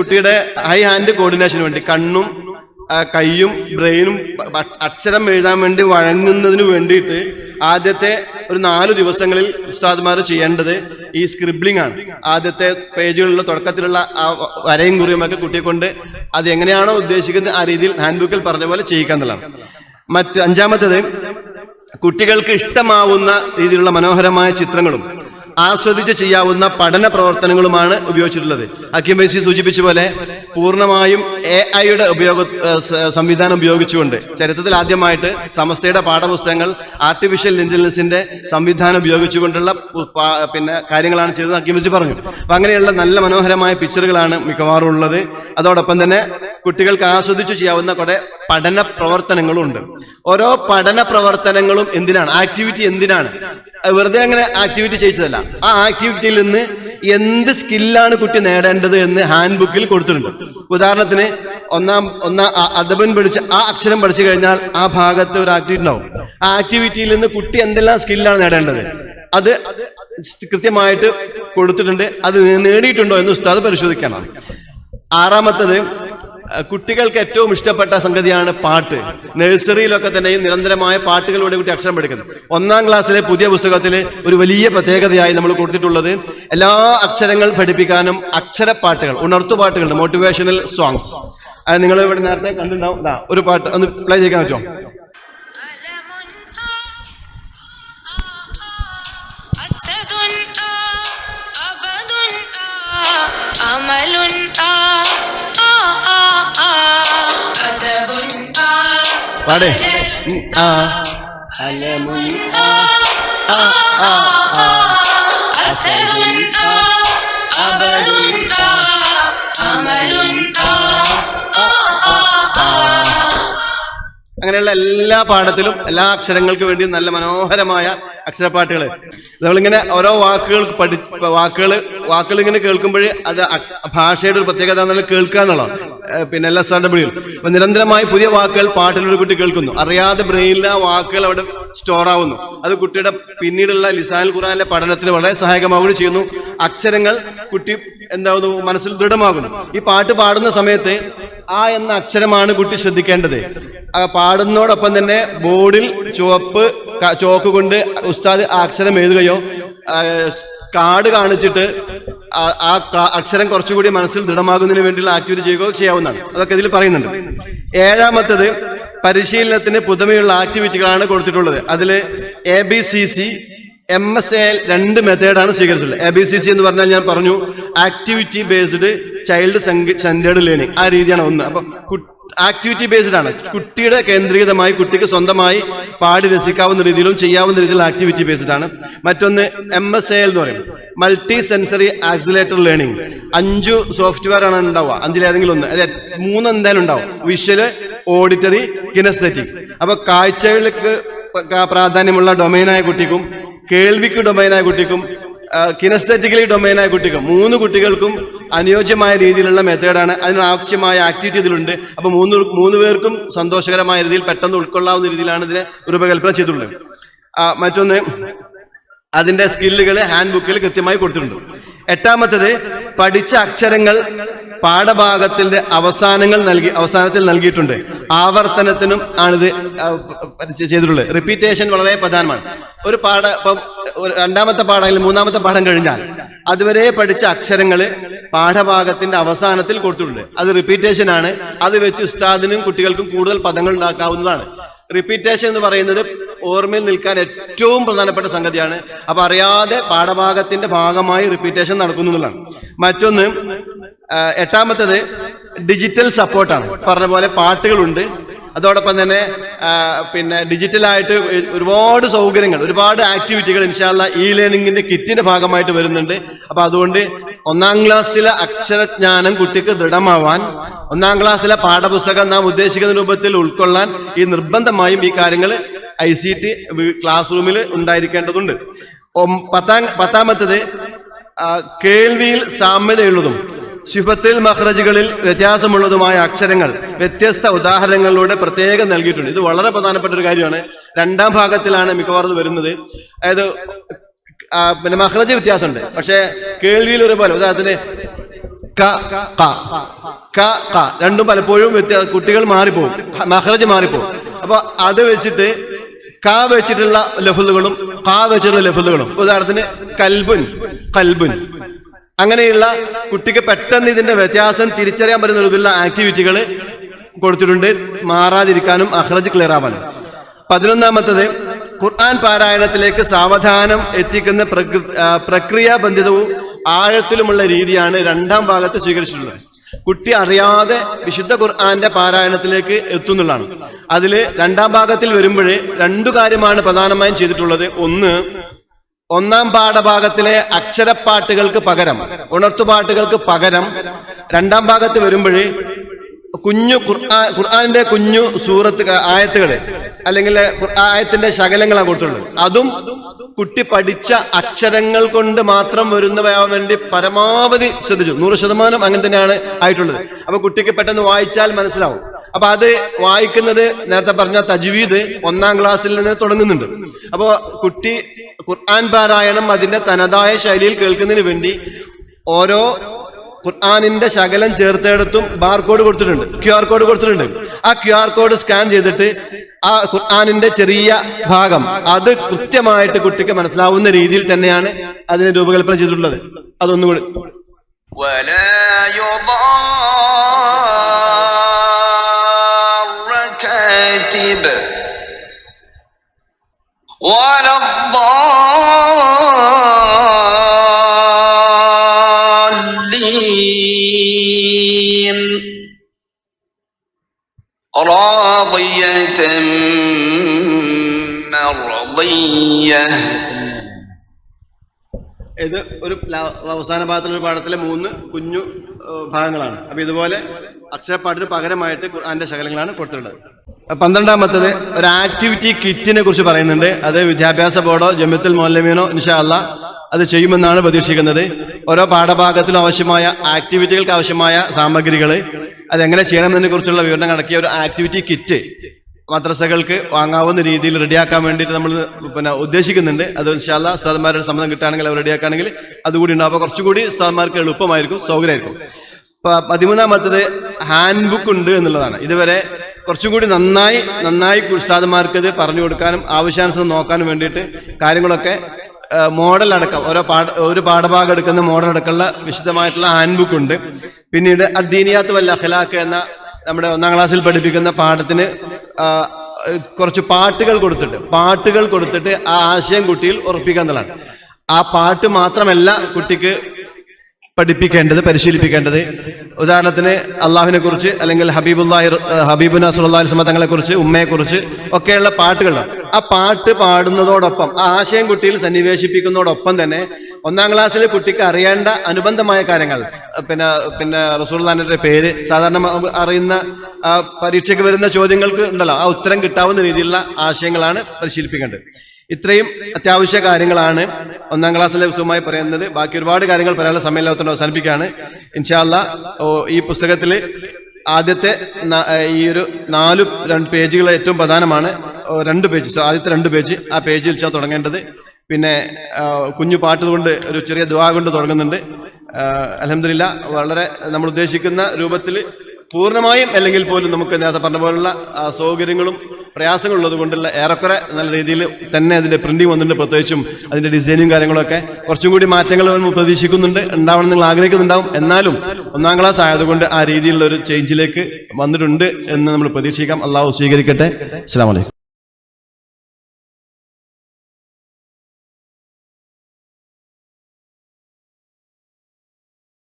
കുട്ടിയുടെ ഹൈ ഹാൻഡ് കോർഡിനേഷന് വേണ്ടി കണ്ണും കൈയും ബ്രെയിനും അക്ഷരം എഴുതാൻ വേണ്ടി വഴങ്ങുന്നതിന് വേണ്ടിയിട്ട് ആദ്യത്തെ ഒരു 4 ദിവസങ്ങളിൽ ഉസ്താദ്മാർ ചെയ്യേണ്ടത് ഈ സ്ക്രിബ്ലിംഗ് ആണ്. ആദ്യത്തെ പേജുകളിലുള്ള തുടക്കത്തിലുള്ള ആ വരയും കുറിയുമൊക്കെ കുട്ടിയെ കൊണ്ട് അത് എങ്ങനെയാണോ ഉദ്ദേശിക്കുന്നത് ആ രീതിയിൽ ഹാൻഡ് ബുക്കിൽ പറഞ്ഞ പോലെ ചെയ്യിക്കാന്നുള്ളതാണ്. 5-ാമത്തേത്, കുട്ടികൾക്ക് ഇഷ്ടമാവുന്ന രീതിയിലുള്ള മനോഹരമായ ചിത്രങ്ങളും ആസ്വദിച്ച് ചെയ്യാവുന്ന പഠന പ്രവർത്തനങ്ങളുമാണ് ഉപയോഗിച്ചിട്ടുള്ളത്. ഹക്കീം വൈസി സൂചിപ്പിച്ച പോലെ പൂർണ്ണമായും AI-യുടെ സംവിധാനം ഉപയോഗിച്ചുകൊണ്ട് ചരിത്രത്തിൽ ആദ്യമായിട്ട് സമസ്തയുടെ പാഠപുസ്തകങ്ങൾ ആർട്ടിഫിഷ്യൽ ഇന്റലിജൻസിന്റെ സംവിധാനം ഉപയോഗിച്ചുകൊണ്ടുള്ള പിന്നെ കാര്യങ്ങളാണ് ചെയ്തത് ഹക്കീം വൈസി പറഞ്ഞു. അപ്പൊ അങ്ങനെയുള്ള നല്ല മനോഹരമായ പിക്ചറുകളാണ് മിക്കവാറും ഉള്ളത്. അതോടൊപ്പം തന്നെ കുട്ടികൾക്ക് ആസ്വദിച്ച് ചെയ്യാവുന്ന കുറെ പഠന പ്രവർത്തനങ്ങളും ഉണ്ട്. ഓരോ പഠന പ്രവർത്തനങ്ങളും എന്തിനാണ്, ആക്ടിവിറ്റി എന്തിനാണ്, വെറുതെ അങ്ങനെ ആക്ടിവിറ്റി ചെയ്തതല്ല. ആ ആക്ടിവിറ്റിയിൽ നിന്ന് എന്ത് സ്കില്ലാണ് കുട്ടി നേടേണ്ടത് എന്ന് ഹാൻഡ് ബുക്കിൽ കൊടുത്തിട്ടുണ്ട്. ഉദാഹരണത്തിന് ഒന്നാം അദബൻ പഠിച്ച് ആ അക്ഷരം പഠിച്ചു കഴിഞ്ഞാൽ ആ ഭാഗത്ത് ഒരു ആക്ടിവിറ്റി ഉണ്ടാവും. ആ ആക്ടിവിറ്റിയിൽ നിന്ന് കുട്ടി എന്തെല്ലാം സ്കില്ലാണ് നേടേണ്ടത് അത് കൃത്യമായിട്ട് കൊടുത്തിട്ടുണ്ട്. അത് നേടിയിട്ടുണ്ടോ എന്ന് ഉസ്താദ് പരിശോധിക്കണം. 6-ാമത്തത്, കുട്ടികൾക്ക് ഏറ്റവും ഇഷ്ടപ്പെട്ട സംഗതിയാണ് പാട്ട്. നഴ്സറിയിലൊക്കെ തന്നെയും നിരന്തരമായ പാട്ടുകളിലൂടെ കുട്ടി അക്ഷരം പഠിക്കുന്നത്. 1-ാം ക്ലാസ്സിലെ പുതിയ പുസ്തകത്തിൽ ഒരു വലിയ പ്രത്യേകതയായി നമ്മൾ കൊടുത്തിട്ടുള്ളത് എല്ലാ അക്ഷരങ്ങൾ പഠിപ്പിക്കാനും അക്ഷരപ്പാട്ടുകൾ, ഉണർത്തുപാട്ടുകളുണ്ട്, മോട്ടിവേഷണൽ സോങ്സ്. അത് നിങ്ങൾ ഇവിടെ നേരത്തെ കണ്ടിട്ടുണ്ടാവും. ഒരു പാട്ട് ഒന്ന് പ്ലേ ചെയ്യാൻ പറ്റുമോ? അമലുൻ ആ ആ ആ ആ അദബുൻ ആ പാടേ ആ അലമുൻ ആ ആ ആ ആ അസലുൻ ആ അബലുൻ ആ അമലുൻ ആ ആ ആ ആ. അങ്ങനെയുള്ള എല്ലാ പാഠത്തിലും എല്ലാ അക്ഷരങ്ങൾക്ക് വേണ്ടിയും നല്ല മനോഹരമായ അക്ഷരപ്പാട്ടുകൾ. നമ്മളിങ്ങനെ ഓരോ വാക്കുകൾ ഇങ്ങനെ കേൾക്കുമ്പോഴേ അത് ഭാഷയുടെ ഒരു പ്രത്യേകത എന്നുള്ള കേൾക്കുക എന്നുള്ളത്. പിന്നെ LSRW അപ്പൊ നിരന്തരമായി പുതിയ വാക്കുകൾ പാട്ടിലൂടെ കുട്ടി കേൾക്കുന്നു. അറിയാതെ ബ്രെയിനിൽ ആ വാക്കുകൾ അവിടെ സ്റ്റോർ ആവുന്നു. അത് കുട്ടിയുടെ പിന്നീടുള്ള ലിസാനുൽ ഖുർആനിലെ പഠനത്തിന് വളരെ സഹായകമാവുകയും ചെയ്യുന്നു. അക്ഷരങ്ങൾ കുട്ടി എന്താവുന്നു മനസ്സിൽ ദൃഢമാകുന്നു. ഈ പാട്ട് പാടുന്ന സമയത്ത് ആ എന്ന അക്ഷരമാണ് കുട്ടി ശ്രദ്ധിക്കേണ്ടത്. പാടുന്നതോടൊപ്പം തന്നെ ബോർഡിൽ ചോക്ക് കൊണ്ട് ഉസ്താദ് ആ അക്ഷരം എഴുതുകയോ കാർഡ് കാണിച്ചിട്ട് ആ അക്ഷരം കുറച്ചുകൂടി മനസ്സിൽ ദൃഢമാകുന്നതിന് വേണ്ടിയുള്ള ആക്ടിവിറ്റി ചെയ്യുകയോ ചെയ്യാവുന്നതാണ്. അതൊക്കെ ഇതിൽ പറയുന്നുണ്ട്. ഏഴാമത്തത് പരിശീലനത്തിന് പുതുമയുള്ള ആക്ടിവിറ്റികളാണ് കൊടുത്തിട്ടുള്ളത്. അതിൽ ABCC MSAL 2 മെത്തേഡാണ് സ്വീകരിച്ചിട്ടുള്ളത്. ABCC എന്ന് പറഞ്ഞാൽ ഞാൻ പറഞ്ഞു activity based child centred learning, ആ രീതിയാണ് ഒന്ന്. അപ്പൊ ആക്ടിവിറ്റി ബേസ്ഡ് ആണ്, കുട്ടിയുടെ കേന്ദ്രീകൃതമായി കുട്ടിക്ക് സ്വന്തമായി പാടി രസിക്കാവുന്ന രീതിയിലും ചെയ്യാവുന്ന രീതിയിലുള്ള ആക്ടിവിറ്റി ബേസ്ഡ് ആണ്. മറ്റൊന്ന് MSAL എന്ന് പറയും, multi sensory accelerator learning. 5 software ആണ് ഉണ്ടാവുക, 5-ലേതെങ്കിലും ഒന്ന്, അതായത് 3 എന്തായാലും ഉണ്ടാവും. Visual, auditory, kinaesthetic. അപ്പൊ കാഴ്ചകൾക്ക് പ്രാധാന്യമുള്ള ഡൊമൈനായ കുട്ടിക്കും കേൾവിക്ക് ഡൊമൈനായ കുട്ടിക്കും കിനസ്തെറ്റിക്കലി ഡൊമൈനായ കുട്ടിക്കും 3 കുട്ടികൾക്കും അനുയോജ്യമായ രീതിയിലുള്ള മെത്തേഡാണ്. അതിനാവശ്യമായ ആക്ടിവിറ്റി ഇതിലുണ്ട്. അപ്പൊ 3 പേർക്കും സന്തോഷകരമായ രീതിയിൽ പെട്ടെന്ന് ഉൾക്കൊള്ളാവുന്ന രീതിയിലാണ് ഇതിനെ രൂപകൽപ്പന ചെയ്തിട്ടുള്ളത്. മറ്റൊന്ന് അതിന്റെ സ്കില്ലുകൾ ഹാൻഡ് ബുക്കിൽ കൃത്യമായി കൊടുത്തിട്ടുണ്ട്. എട്ടാമത്തത് പഠിച്ച അക്ഷരങ്ങൾ പാഠഭാഗത്തിന്റെ അവസാനത്തിൽ നൽകിയിട്ടുണ്ട്. ആവർത്തനത്തിനും ആണിത് ചെയ്തിട്ടുള്ളത്. റിപ്പീറ്റേഷൻ വളരെ പ്രധാനമാണ്. ഇപ്പം 2ാമത്തെ പാഠം അല്ലെങ്കിൽ 3ാമത്തെ പാഠം കഴിഞ്ഞാൽ അതുവരെ പഠിച്ച അക്ഷരങ്ങൾ പാഠഭാഗത്തിന്റെ അവസാനത്തിൽ കൊടുത്തിട്ടുണ്ട്. അത് റിപ്പീറ്റേഷൻ ആണ്. അത് വെച്ച് ഉസ്താദിനും കുട്ടികൾക്കും കൂടുതൽ പദങ്ങൾ ഉണ്ടാക്കാവുന്നതാണ്. റിപ്പീറ്റേഷൻ എന്ന് പറയുന്നത് ഓർമ്മയിൽ നിൽക്കാൻ ഏറ്റവും പ്രധാനപ്പെട്ട സംഗതിയാണ്. അപ്പൊ അറിയാതെ പാഠഭാഗത്തിന്റെ ഭാഗമായി റിപ്പീറ്റേഷൻ നടക്കുന്നു എന്നുള്ളതാണ്. മറ്റൊന്ന് 8ാമത്തത് ഡിജിറ്റൽ സപ്പോർട്ടാണ്. പറഞ്ഞ പോലെ പാട്ടുകളുണ്ട്. അതോടൊപ്പം തന്നെ പിന്നെ ഡിജിറ്റലായിട്ട് ഒരുപാട് സൗകര്യങ്ങൾ, ഒരുപാട് ആക്ടിവിറ്റികൾ ഇൻഷാല്ല ലേണിംഗിന്റെ കിറ്റിന്റെ ഭാഗമായിട്ട് വരുന്നുണ്ട്. അപ്പൊ അതുകൊണ്ട് 1ാം ക്ലാസ്സിലെ അക്ഷരജ്ഞാനം കുട്ടിക്ക് ദൃഢമാവാൻ, 1ാം ക്ലാസ്സിലെ പാഠപുസ്തകം നാം ഉദ്ദേശിക്കുന്ന രൂപത്തിൽ ഉൾക്കൊള്ളാൻ ഈ നിർബന്ധമായും ഈ കാര്യങ്ങൾ ICT ക്ലാസ് റൂമിൽ ഉണ്ടായിരിക്കേണ്ടതുണ്ട്. 10ാമത്തത് കേൾവിയിൽ സാമ്യതയുള്ളതും സിഫത്തിൽ മഖ്റജുകളിൽ വ്യത്യാസമുള്ളതുമായ അക്ഷരങ്ങൾ വ്യത്യസ്ത ഉദാഹരണങ്ങളിലൂടെ പ്രത്യേകം നൽകിയിട്ടുണ്ട്. ഇത് വളരെ പ്രധാനപ്പെട്ട ഒരു കാര്യമാണ്. 2ാം ഭാഗത്തിലാണ് മിക്കവാറും വരുന്നത്. അതായത് പിന്നെ മഖ്റജ് വ്യത്യാസമുണ്ട്, പക്ഷെ കേൾവിയിൽ ഒരുപോലെ. ഉദാഹരണത്തിന് രണ്ടും പലപ്പോഴും കുട്ടികൾ മാറിപ്പോകും, മഖ്റജ് മാറിപ്പോകും. അപ്പൊ അത് വെച്ചിട്ട് വെച്ചിട്ടുള്ള ലഫ്ളുകളും വെച്ചിട്ടുള്ള ലഫ്ളുകളും, ഉദാഹരണത്തിന് കൽബുൻ, കൽബുൻ, അങ്ങനെയുള്ള കുട്ടിക്ക് പെട്ടെന്ന് ഇതിന്റെ വ്യത്യാസം തിരിച്ചറിയാൻ പറ്റുന്ന രൂപത്തിലുള്ള ആക്ടിവിറ്റികൾ കൊടുത്തിട്ടുണ്ട്, മാറാതിരിക്കാനും മഖ്റജ് ക്ലിയർ ആവാനും. 11ാമത്തത് ഖുർആൻ പാരായണത്തിലേക്ക് സാവധാനം എത്തിക്കുന്ന പ്രക്രിയാബന്ധിതവും ആഴത്തിലുമുള്ള രീതിയാണ് 2ാം ഭാഗത്ത് സ്വീകരിച്ചിട്ടുള്ളത്. കുട്ടി അറിയാതെ വിശുദ്ധ ഖുർആന്റെ പാരായണത്തിലേക്ക് എത്തുന്നുള്ളതാണ്. അതില് 2ാം ഭാഗത്തിൽ വരുമ്പോഴേ 2 കാര്യമാണ് പ്രധാനമായും ചെയ്തിട്ടുള്ളത്. ഒന്ന്, 1ാം പാഠഭാഗത്തിലെ അക്ഷരപ്പാട്ടുകൾക്ക് പകരം, ഉണർത്തുപാട്ടുകൾക്ക് പകരം 2ാം ഭാഗത്ത് വരുമ്പോഴേ ഖുർആന്റെ കുഞ്ഞു സൂറത്ത് ആയത്തുകള് അല്ലെങ്കിൽ ആയത്തിന്റെ ശകലങ്ങളാണ് കൊടുത്തുള്ളത്. അതും കുട്ടി പഠിച്ച അക്ഷരങ്ങൾ കൊണ്ട് മാത്രം വരുന്നവയാവാൻ വേണ്ടി പരമാവധി ശ്രദ്ധിച്ചു. 100% അങ്ങനെ തന്നെയാണ് ആയിട്ടുള്ളത്. അപ്പൊ കുട്ടിക്ക് പെട്ടെന്ന് വായിച്ചാൽ മനസ്സിലാവും. അപ്പൊ അത് വായിക്കുന്നത് നേരത്തെ പറഞ്ഞ തജ്വീദ് 1ാം ക്ലാസ്സിൽ നിന്ന് തുടങ്ങുന്നുണ്ട്. അപ്പോ കുട്ടി ഖുർആൻ പാരായണം അതിന്റെ തനതായ ശൈലിയിൽ കേൾക്കുന്നതിന് വേണ്ടി ഓരോ ഖുർആനിന്റെ ശകലം ചേർത്തെടുത്തും ബാർകോഡ് കൊടുത്തിട്ടുണ്ട്, QR കോഡ് കൊടുത്തിട്ടുണ്ട്. ആ QR കോഡ് സ്കാൻ ചെയ്തിട്ട് ആ ഖുർആനിന്റെ ചെറിയ ഭാഗം അത് കൃത്യമായിട്ട് കുട്ടിക്ക് മനസ്സിലാവുന്ന രീതിയിൽ തന്നെയാണ് അതിനെ രൂപകൽപ്പന ചെയ്തിട്ടുള്ളത്. അതൊന്നുകൂടി ولا الضالين مرضية. ഇത് ഒരു അവസാന ഭാഗത്തിലുള്ള പാഠത്തിലെ 3 കുഞ്ഞു ഭാഗങ്ങളാണ്. അപ്പൊ ഇതുപോലെ അക്ഷരപ്പാട്ടിന് പകരമായിട്ട് ഖുർആന്റെ ശകലങ്ങളാണ് കൊടുത്തിട്ടുള്ളത്. 12ാമത്തത് ഒരു ആക്ടിവിറ്റി കിറ്റിനെ കുറിച്ച് പറയുന്നുണ്ട്. അത് വിദ്യാഭ്യാസ ബോർഡോ ജമിയത്തുൽ മുഅല്ലിമീനോ ഇൻഷാ അല്ലാഹ് അത് ചെയ്യുമെന്നാണ് പ്രതീക്ഷിക്കുന്നത്. ഓരോ പാഠഭാഗത്തിനും ആവശ്യമായ ആക്ടിവിറ്റികൾക്ക് ആവശ്യമായ സാമഗ്രികൾ അതെങ്ങനെ ചെയ്യണമെന്നതിനെ കുറിച്ചുള്ള വിവരണം അടക്കിയ ഒരു ആക്ടിവിറ്റി കിറ്റ് മദ്രസകൾക്ക് വാങ്ങാവുന്ന രീതിയിൽ റെഡിയാക്കാൻ വേണ്ടിയിട്ട് നമ്മൾ ഉദ്ദേശിക്കുന്നുണ്ട്. അത് ഇൻഷാ അല്ലാഹ് ഉസ്താദന്മാരുടെ സമ്മതം കിട്ടുകയാണെങ്കിൽ അവർ റെഡിയാക്കുകയാണെങ്കിൽ അതുകൂടി ഉണ്ടാവും. അപ്പോൾ കുറച്ചുകൂടി ഉസ്താദന്മാർക്ക് എളുപ്പമായിരിക്കും, സൗകര്യമായിരിക്കും. 13ാമത്തത് ഹാൻഡ് ബുക്ക് ഉണ്ട് എന്നുള്ളതാണ്. ഇതുവരെ കുറച്ചും കൂടി നന്നായി ഉസ്താദന്മാർക്ക് ഇത് പറഞ്ഞു കൊടുക്കാനും ആവശ്യാനുസരണം നോക്കാനും വേണ്ടിയിട്ട് കാര്യങ്ങളൊക്കെ മോഡൽ അടക്കം ഒരു പാഠഭാഗം എടുക്കുന്ന മോഡൽ അടക്കമുള്ള വിശദമായിട്ടുള്ള ഹാൻഡ് ബുക്ക് ഉണ്ട്. പിന്നീട് അദ്ദീനിയാത്ത് വൽ അഖ്ലാഖ് എന്ന നമ്മുടെ 1ാം ക്ലാസ്സിൽ പഠിപ്പിക്കുന്ന പാഠത്തിന് കുറച്ച് പാട്ടുകൾ കൊടുത്തിട്ട് ആ ആശയം കുട്ടിയിൽ ഉറപ്പിക്കുക എന്നുള്ളതാണ്. ആ പാട്ട് മാത്രമല്ല കുട്ടിക്ക് പരിശീലിപ്പിക്കേണ്ടത്. ഉദാഹരണത്തിന് അള്ളാഹുവിനെ കുറിച്ച് അല്ലെങ്കിൽ ഹബീബുന സല്ലല്ലാഹു അലൈഹി വസല്ലം തങ്ങളെ കുറിച്ച്, ഉമ്മയെ കുറിച്ച് ഒക്കെയുള്ള പാട്ടുകൾ. ആ പാട്ട് പാടുന്നതോടൊപ്പം ആ ആശയം കുട്ടിയിൽ സന്നിവേശിപ്പിക്കുന്നതോടൊപ്പം തന്നെ 1ാം ക്ലാസ്സിൽ കുട്ടിക്ക് അറിയേണ്ട അനുബന്ധമായ കാര്യങ്ങൾ, പിന്നെ റസൂലുള്ളാഹിന്റെ പേര്, സാധാരണ അറിയുന്ന പരീക്ഷയ്ക്ക് വരുന്ന ചോദ്യങ്ങൾക്ക് ഉണ്ടല്ലോ, ആ ഉത്തരം കിട്ടാവുന്ന രീതിയിലുള്ള ആശയങ്ങളാണ് പരിശീലിപ്പിക്കേണ്ടത്. ഇത്രയും അത്യാവശ്യ കാര്യങ്ങളാണ് 1ാം ക്ലാസ്സിലെ വിഷയമായി പറയുന്നത്. ബാക്കി ഒരുപാട് കാര്യങ്ങൾ പറയാനുള്ള സമയത്തോടെ അവസാനിപ്പിക്കുകയാണ് ഇൻഷാ അല്ലാഹ്. ഈ പുസ്തകത്തിൽ ആദ്യത്തെ ഈ ഒരു 4 പേജുകൾ ഏറ്റവും പ്രധാനമാണ്. 2 പേജ്, ആദ്യത്തെ 2 പേജ് ആ പേജിൽ വെച്ചാൽ തുടങ്ങേണ്ടത്. പിന്നെ കുഞ്ഞു പാട്ട് കൊണ്ട് ഒരു ചെറിയ ദുആ കൊണ്ട് തുടങ്ങുന്നുണ്ട്. അൽഹംദുലില്ലാഹ് വളരെ നമ്മൾ ഉദ്ദേശിക്കുന്ന രൂപത്തിൽ പൂർണ്ണമായും അല്ലെങ്കിൽ പോലും നമുക്ക് നേരത്തെ പറഞ്ഞ പോലുള്ള സൗകര്യങ്ങളും പ്രയാസങ്ങളും ഉള്ളത് കൊണ്ടുള്ള ഏറെക്കുറെ നല്ല രീതിയിൽ തന്നെ അതിന്റെ പ്രിന്റിങ് വന്നിട്ടുണ്ട്. പ്രത്യേകിച്ചും അതിന്റെ ഡിസൈനും കാര്യങ്ങളൊക്കെ കുറച്ചും കൂടി മാറ്റങ്ങൾ പ്രതീക്ഷിക്കുന്നുണ്ട്, ഉണ്ടാവണം നിങ്ങൾ ആഗ്രഹിക്കുന്നുണ്ടാവും. എന്നാലും 1ാം ക്ലാസ് ആയതുകൊണ്ട് ആ രീതിയിലുള്ള ഒരു ചേഞ്ചിലേക്ക് വന്നിട്ടുണ്ട് എന്ന് നമ്മൾ പ്രതീക്ഷിക്കാം. അള്ളാഹു സ്വീകരിക്കട്ടെ. അസ്സലാമു അലൈക്കും.